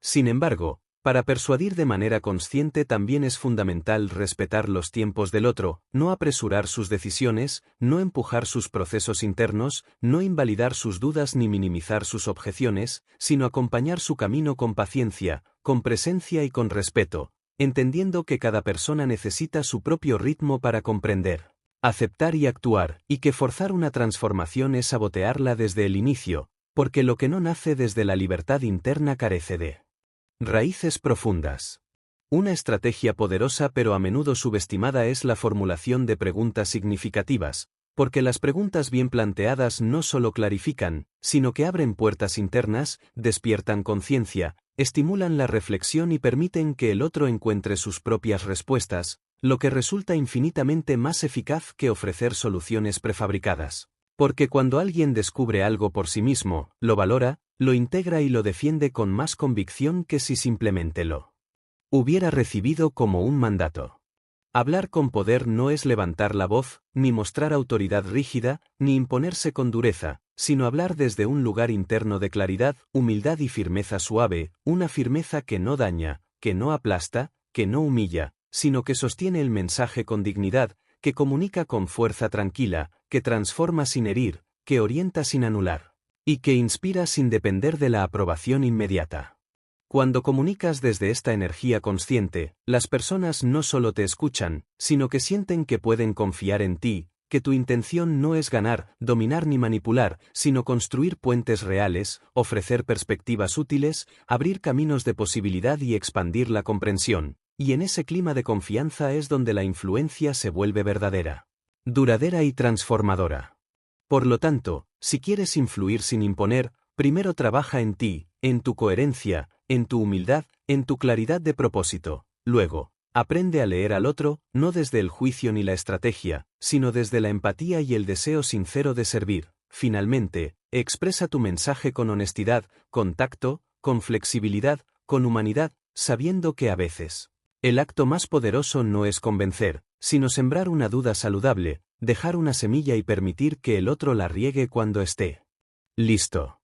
Sin embargo, para persuadir de manera consciente también es fundamental respetar los tiempos del otro, no apresurar sus decisiones, no empujar sus procesos internos, no invalidar sus dudas ni minimizar sus objeciones, sino acompañar su camino con paciencia, con presencia y con respeto, entendiendo que cada persona necesita su propio ritmo para comprender, aceptar y actuar, y que forzar una transformación es sabotearla desde el inicio, porque lo que no nace desde la libertad interna carece de raíces profundas. Una estrategia poderosa pero a menudo subestimada es la formulación de preguntas significativas, porque las preguntas bien planteadas no solo clarifican, sino que abren puertas internas, despiertan conciencia, estimulan la reflexión y permiten que el otro encuentre sus propias respuestas, lo que resulta infinitamente más eficaz que ofrecer soluciones prefabricadas. Porque cuando alguien descubre algo por sí mismo, lo valora, lo integra y lo defiende con más convicción que si simplemente lo hubiera recibido como un mandato. Hablar con poder no es levantar la voz, ni mostrar autoridad rígida, ni imponerse con dureza, sino hablar desde un lugar interno de claridad, humildad y firmeza suave, una firmeza que no daña, que no aplasta, que no humilla, sino que sostiene el mensaje con dignidad, que comunica con fuerza tranquila, que transforma sin herir, que orienta sin anular, y que inspira sin depender de la aprobación inmediata. Cuando comunicas desde esta energía consciente, las personas no solo te escuchan, sino que sienten que pueden confiar en ti, que tu intención no es ganar, dominar ni manipular, sino construir puentes reales, ofrecer perspectivas útiles, abrir caminos de posibilidad y expandir la comprensión. Y en ese clima de confianza es donde la influencia se vuelve verdadera, duradera y transformadora. Por lo tanto, si quieres influir sin imponer, primero trabaja en ti, en tu coherencia, en tu humildad, en tu claridad de propósito. Luego, aprende a leer al otro, no desde el juicio ni la estrategia, sino desde la empatía y el deseo sincero de servir. Finalmente, expresa tu mensaje con honestidad, con tacto, con flexibilidad, con humanidad, sabiendo que a veces el acto más poderoso no es convencer, sino sembrar una duda saludable, dejar una semilla y permitir que el otro la riegue cuando esté listo.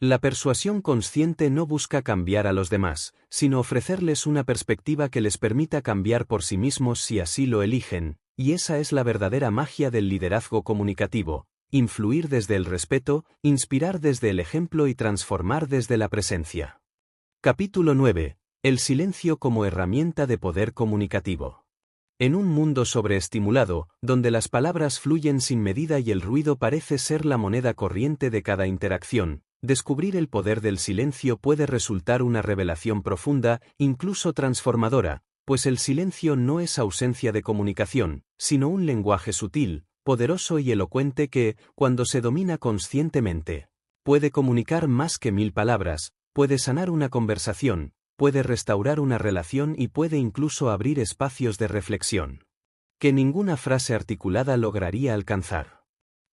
La persuasión consciente no busca cambiar a los demás, sino ofrecerles una perspectiva que les permita cambiar por sí mismos si así lo eligen, y esa es la verdadera magia del liderazgo comunicativo: influir desde el respeto, inspirar desde el ejemplo y transformar desde la presencia. Capítulo 9. El silencio como herramienta de poder comunicativo. En un mundo sobreestimulado, donde las palabras fluyen sin medida y el ruido parece ser la moneda corriente de cada interacción, descubrir el poder del silencio puede resultar una revelación profunda, incluso transformadora, pues el silencio no es ausencia de comunicación, sino un lenguaje sutil, poderoso y elocuente que, cuando se domina conscientemente, puede comunicar más que 1000 palabras, puede sanar una conversación, puede restaurar una relación y puede incluso abrir espacios de reflexión que ninguna frase articulada lograría alcanzar.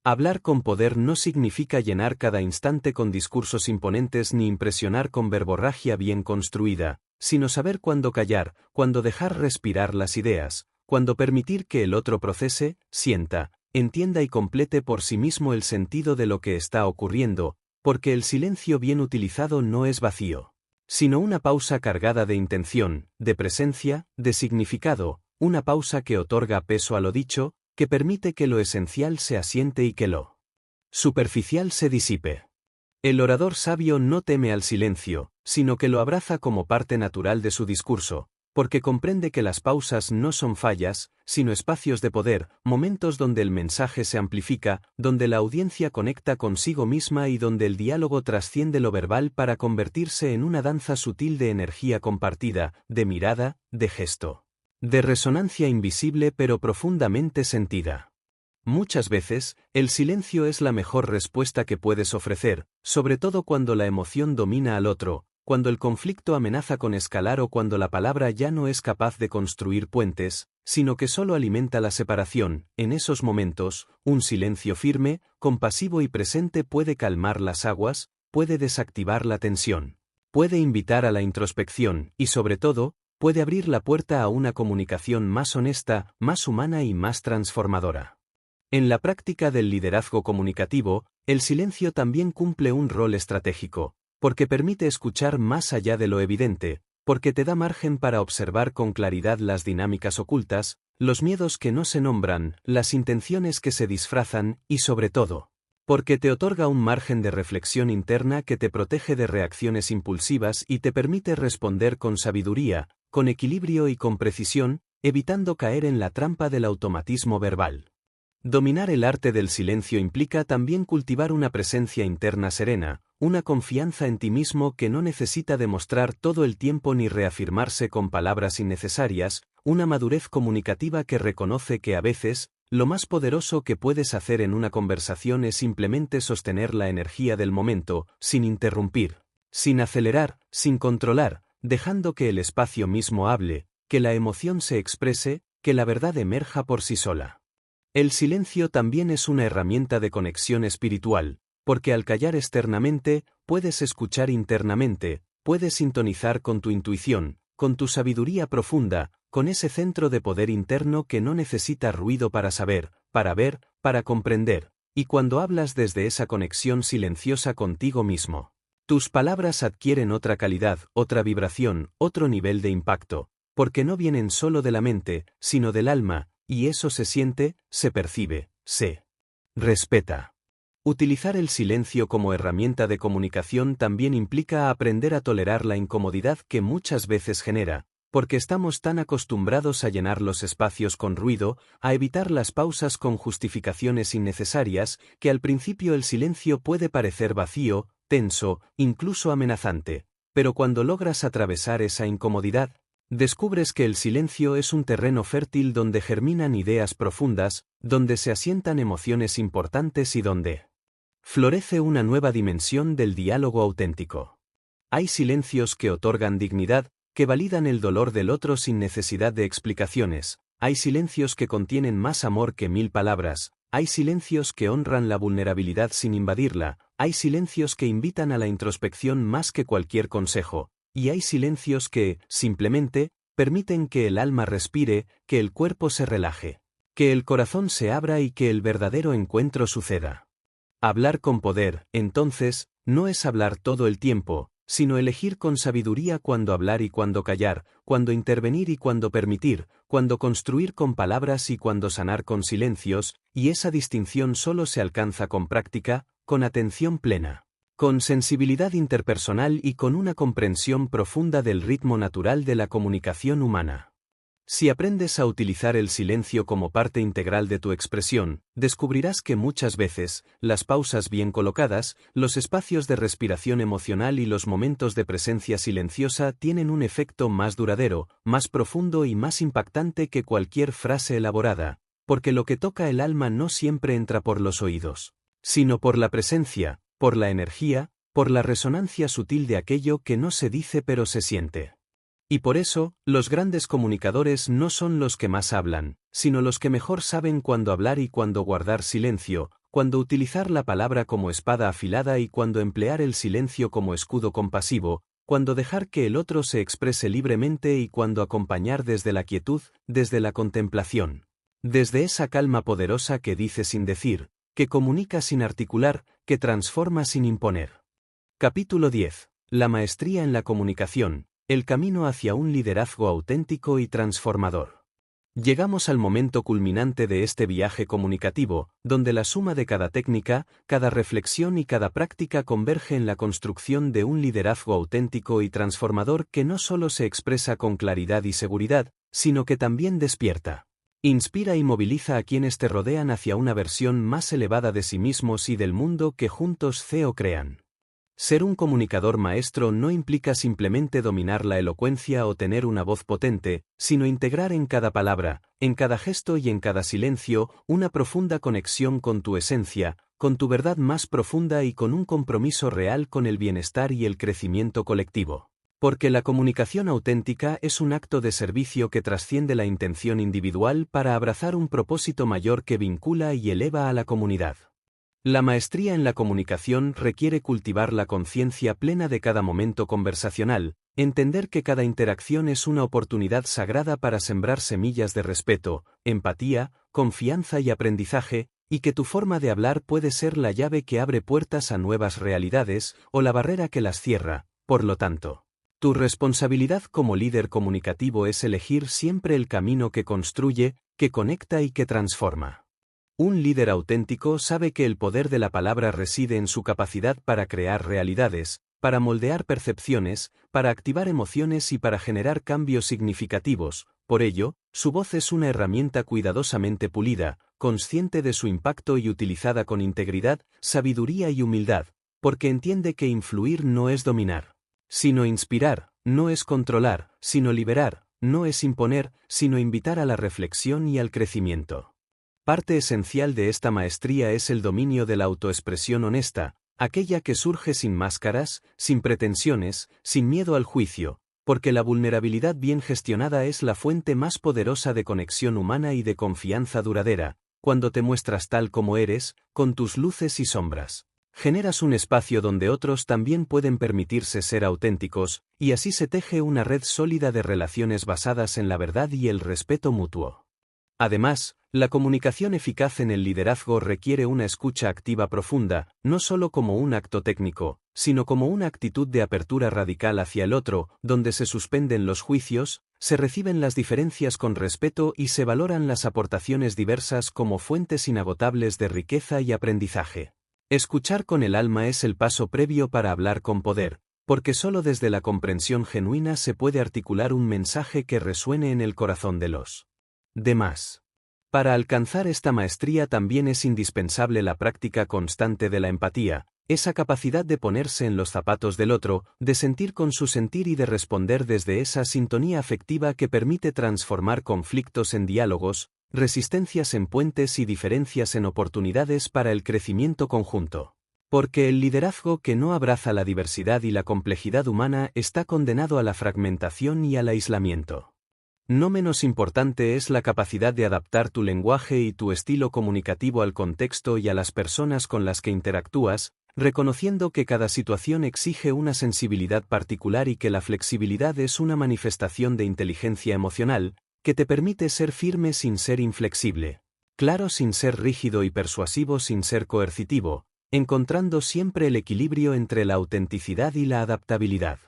Hablar con poder no significa llenar cada instante con discursos imponentes ni impresionar con verborragia bien construida, sino saber cuándo callar, cuándo dejar respirar las ideas, cuándo permitir que el otro procese, sienta, entienda y complete por sí mismo el sentido de lo que está ocurriendo, porque el silencio bien utilizado no es vacío, sino una pausa cargada de intención, de presencia, de significado, una pausa que otorga peso a lo dicho, que permite que lo esencial se asiente y que lo superficial se disipe. El orador sabio no teme al silencio, sino que lo abraza como parte natural de su discurso, porque comprende que las pausas no son fallas, sino espacios de poder, momentos donde el mensaje se amplifica, donde la audiencia conecta consigo misma y donde el diálogo trasciende lo verbal para convertirse en una danza sutil de energía compartida, de mirada, de gesto, de resonancia invisible pero profundamente sentida. Muchas veces, el silencio es la mejor respuesta que puedes ofrecer, sobre todo cuando la emoción domina al otro, cuando el conflicto amenaza con escalar o cuando la palabra ya no es capaz de construir puentes, sino que solo alimenta la separación. En esos momentos, un silencio firme, compasivo y presente puede calmar las aguas, puede desactivar la tensión, puede invitar a la introspección y, sobre todo, puede abrir la puerta a una comunicación más honesta, más humana y más transformadora. En la práctica del liderazgo comunicativo, el silencio también cumple un rol estratégico, porque permite escuchar más allá de lo evidente, porque te da margen para observar con claridad las dinámicas ocultas, los miedos que no se nombran, las intenciones que se disfrazan y, sobre todo, porque te otorga un margen de reflexión interna que te protege de reacciones impulsivas y te permite responder con sabiduría, con equilibrio y con precisión, evitando caer en la trampa del automatismo verbal. Dominar el arte del silencio implica también cultivar una presencia interna serena, una confianza en ti mismo que no necesita demostrar todo el tiempo ni reafirmarse con palabras innecesarias, una madurez comunicativa que reconoce que a veces, lo más poderoso que puedes hacer en una conversación es simplemente sostener la energía del momento, sin interrumpir, sin acelerar, sin controlar, dejando que el espacio mismo hable, que la emoción se exprese, que la verdad emerja por sí sola. El silencio también es una herramienta de conexión espiritual, porque al callar externamente, puedes escuchar internamente, puedes sintonizar con tu intuición, con tu sabiduría profunda, con ese centro de poder interno que no necesita ruido para saber, para ver, para comprender, y cuando hablas desde esa conexión silenciosa contigo mismo, tus palabras adquieren otra calidad, otra vibración, otro nivel de impacto, porque no vienen solo de la mente, sino del alma, y eso se siente, se percibe, se respeta. Utilizar el silencio como herramienta de comunicación también implica aprender a tolerar la incomodidad que muchas veces genera, porque estamos tan acostumbrados a llenar los espacios con ruido, a evitar las pausas con justificaciones innecesarias, que al principio el silencio puede parecer vacío, tenso, incluso amenazante, pero cuando logras atravesar esa incomodidad, descubres que el silencio es un terreno fértil donde germinan ideas profundas, donde se asientan emociones importantes y donde florece una nueva dimensión del diálogo auténtico. Hay silencios que otorgan dignidad, que validan el dolor del otro sin necesidad de explicaciones, hay silencios que contienen más amor que 1000 palabras, hay silencios que honran la vulnerabilidad sin invadirla, hay silencios que invitan a la introspección más que cualquier consejo, y hay silencios que, simplemente, permiten que el alma respire, que el cuerpo se relaje, que el corazón se abra y que el verdadero encuentro suceda. Hablar con poder, entonces, no es hablar todo el tiempo, sino elegir con sabiduría cuándo hablar y cuándo callar, cuándo intervenir y cuándo permitir, cuándo construir con palabras y cuándo sanar con silencios, y esa distinción solo se alcanza con práctica, con atención plena, con sensibilidad interpersonal y con una comprensión profunda del ritmo natural de la comunicación humana. Si aprendes a utilizar el silencio como parte integral de tu expresión, descubrirás que muchas veces, las pausas bien colocadas, los espacios de respiración emocional y los momentos de presencia silenciosa tienen un efecto más duradero, más profundo y más impactante que cualquier frase elaborada, porque lo que toca el alma no siempre entra por los oídos, sino por la presencia, por la energía, por la resonancia sutil de aquello que no se dice pero se siente. Y por eso, los grandes comunicadores no son los que más hablan, sino los que mejor saben cuándo hablar y cuándo guardar silencio, cuándo utilizar la palabra como espada afilada y cuándo emplear el silencio como escudo compasivo, cuándo dejar que el otro se exprese libremente y cuándo acompañar desde la quietud, desde la contemplación, desde esa calma poderosa que dice sin decir, que comunica sin articular, que transforma sin imponer. Capítulo 10. La maestría en la comunicación. El camino hacia un liderazgo auténtico y transformador. Llegamos al momento culminante de este viaje comunicativo, donde la suma de cada técnica, cada reflexión y cada práctica converge en la construcción de un liderazgo auténtico y transformador que no solo se expresa con claridad y seguridad, sino que también despierta, inspira y moviliza a quienes te rodean hacia una versión más elevada de sí mismos y del mundo que juntos crean. Ser un comunicador maestro no implica simplemente dominar la elocuencia o tener una voz potente, sino integrar en cada palabra, en cada gesto y en cada silencio, una profunda conexión con tu esencia, con tu verdad más profunda y con un compromiso real con el bienestar y el crecimiento colectivo. Porque la comunicación auténtica es un acto de servicio que trasciende la intención individual para abrazar un propósito mayor que vincula y eleva a la comunidad. La maestría en la comunicación requiere cultivar la conciencia plena de cada momento conversacional, entender que cada interacción es una oportunidad sagrada para sembrar semillas de respeto, empatía, confianza y aprendizaje, y que tu forma de hablar puede ser la llave que abre puertas a nuevas realidades o la barrera que las cierra. Por lo tanto, tu responsabilidad como líder comunicativo es elegir siempre el camino que construye, que conecta y que transforma. Un líder auténtico sabe que el poder de la palabra reside en su capacidad para crear realidades, para moldear percepciones, para activar emociones y para generar cambios significativos. Por ello, su voz es una herramienta cuidadosamente pulida, consciente de su impacto y utilizada con integridad, sabiduría y humildad, porque entiende que influir no es dominar, sino inspirar, no es controlar, sino liberar, no es imponer, sino invitar a la reflexión y al crecimiento. Parte esencial de esta maestría es el dominio de la autoexpresión honesta, aquella que surge sin máscaras, sin pretensiones, sin miedo al juicio, porque la vulnerabilidad bien gestionada es la fuente más poderosa de conexión humana y de confianza duradera, cuando te muestras tal como eres, con tus luces y sombras. Generas un espacio donde otros también pueden permitirse ser auténticos, y así se teje una red sólida de relaciones basadas en la verdad y el respeto mutuo. Además, la comunicación eficaz en el liderazgo requiere una escucha activa profunda, no solo como un acto técnico, sino como una actitud de apertura radical hacia el otro, donde se suspenden los juicios, se reciben las diferencias con respeto y se valoran las aportaciones diversas como fuentes inagotables de riqueza y aprendizaje. Escuchar con el alma es el paso previo para hablar con poder, porque solo desde la comprensión genuina se puede articular un mensaje que resuene en el corazón de los demás. Para alcanzar esta maestría también es indispensable la práctica constante de la empatía, esa capacidad de ponerse en los zapatos del otro, de sentir con su sentir y de responder desde esa sintonía afectiva que permite transformar conflictos en diálogos, resistencias en puentes y diferencias en oportunidades para el crecimiento conjunto. Porque el liderazgo que no abraza la diversidad y la complejidad humana está condenado a la fragmentación y al aislamiento. No menos importante es la capacidad de adaptar tu lenguaje y tu estilo comunicativo al contexto y a las personas con las que interactúas, reconociendo que cada situación exige una sensibilidad particular y que la flexibilidad es una manifestación de inteligencia emocional, que te permite ser firme sin ser inflexible, claro sin ser rígido y persuasivo sin ser coercitivo, encontrando siempre el equilibrio entre la autenticidad y la adaptabilidad.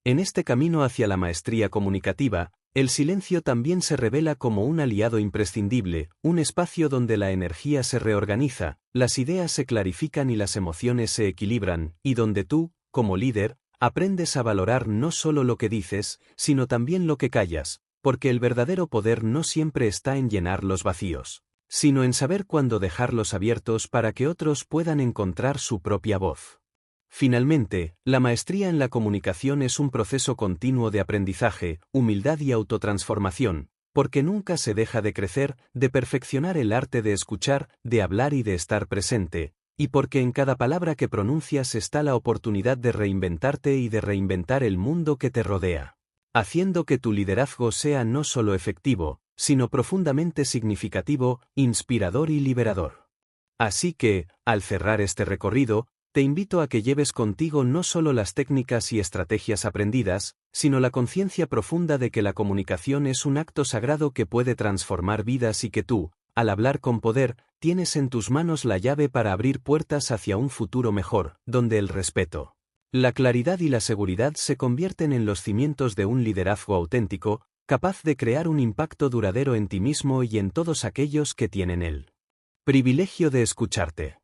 En este camino hacia la maestría comunicativa, el silencio también se revela como un aliado imprescindible, un espacio donde la energía se reorganiza, las ideas se clarifican y las emociones se equilibran, y donde tú, como líder, aprendes a valorar no solo lo que dices, sino también lo que callas, porque el verdadero poder no siempre está en llenar los vacíos, sino en saber cuándo dejarlos abiertos para que otros puedan encontrar su propia voz. Finalmente, la maestría en la comunicación es un proceso continuo de aprendizaje, humildad y autotransformación, porque nunca se deja de crecer, de perfeccionar el arte de escuchar, de hablar y de estar presente, y porque en cada palabra que pronuncias está la oportunidad de reinventarte y de reinventar el mundo que te rodea, haciendo que tu liderazgo sea no solo efectivo, sino profundamente significativo, inspirador y liberador. Así que, al cerrar este recorrido, te invito a que lleves contigo no solo las técnicas y estrategias aprendidas, sino la conciencia profunda de que la comunicación es un acto sagrado que puede transformar vidas y que tú, al hablar con poder, tienes en tus manos la llave para abrir puertas hacia un futuro mejor, donde el respeto, la claridad y la seguridad se convierten en los cimientos de un liderazgo auténtico, capaz de crear un impacto duradero en ti mismo y en todos aquellos que tienen el privilegio de escucharte.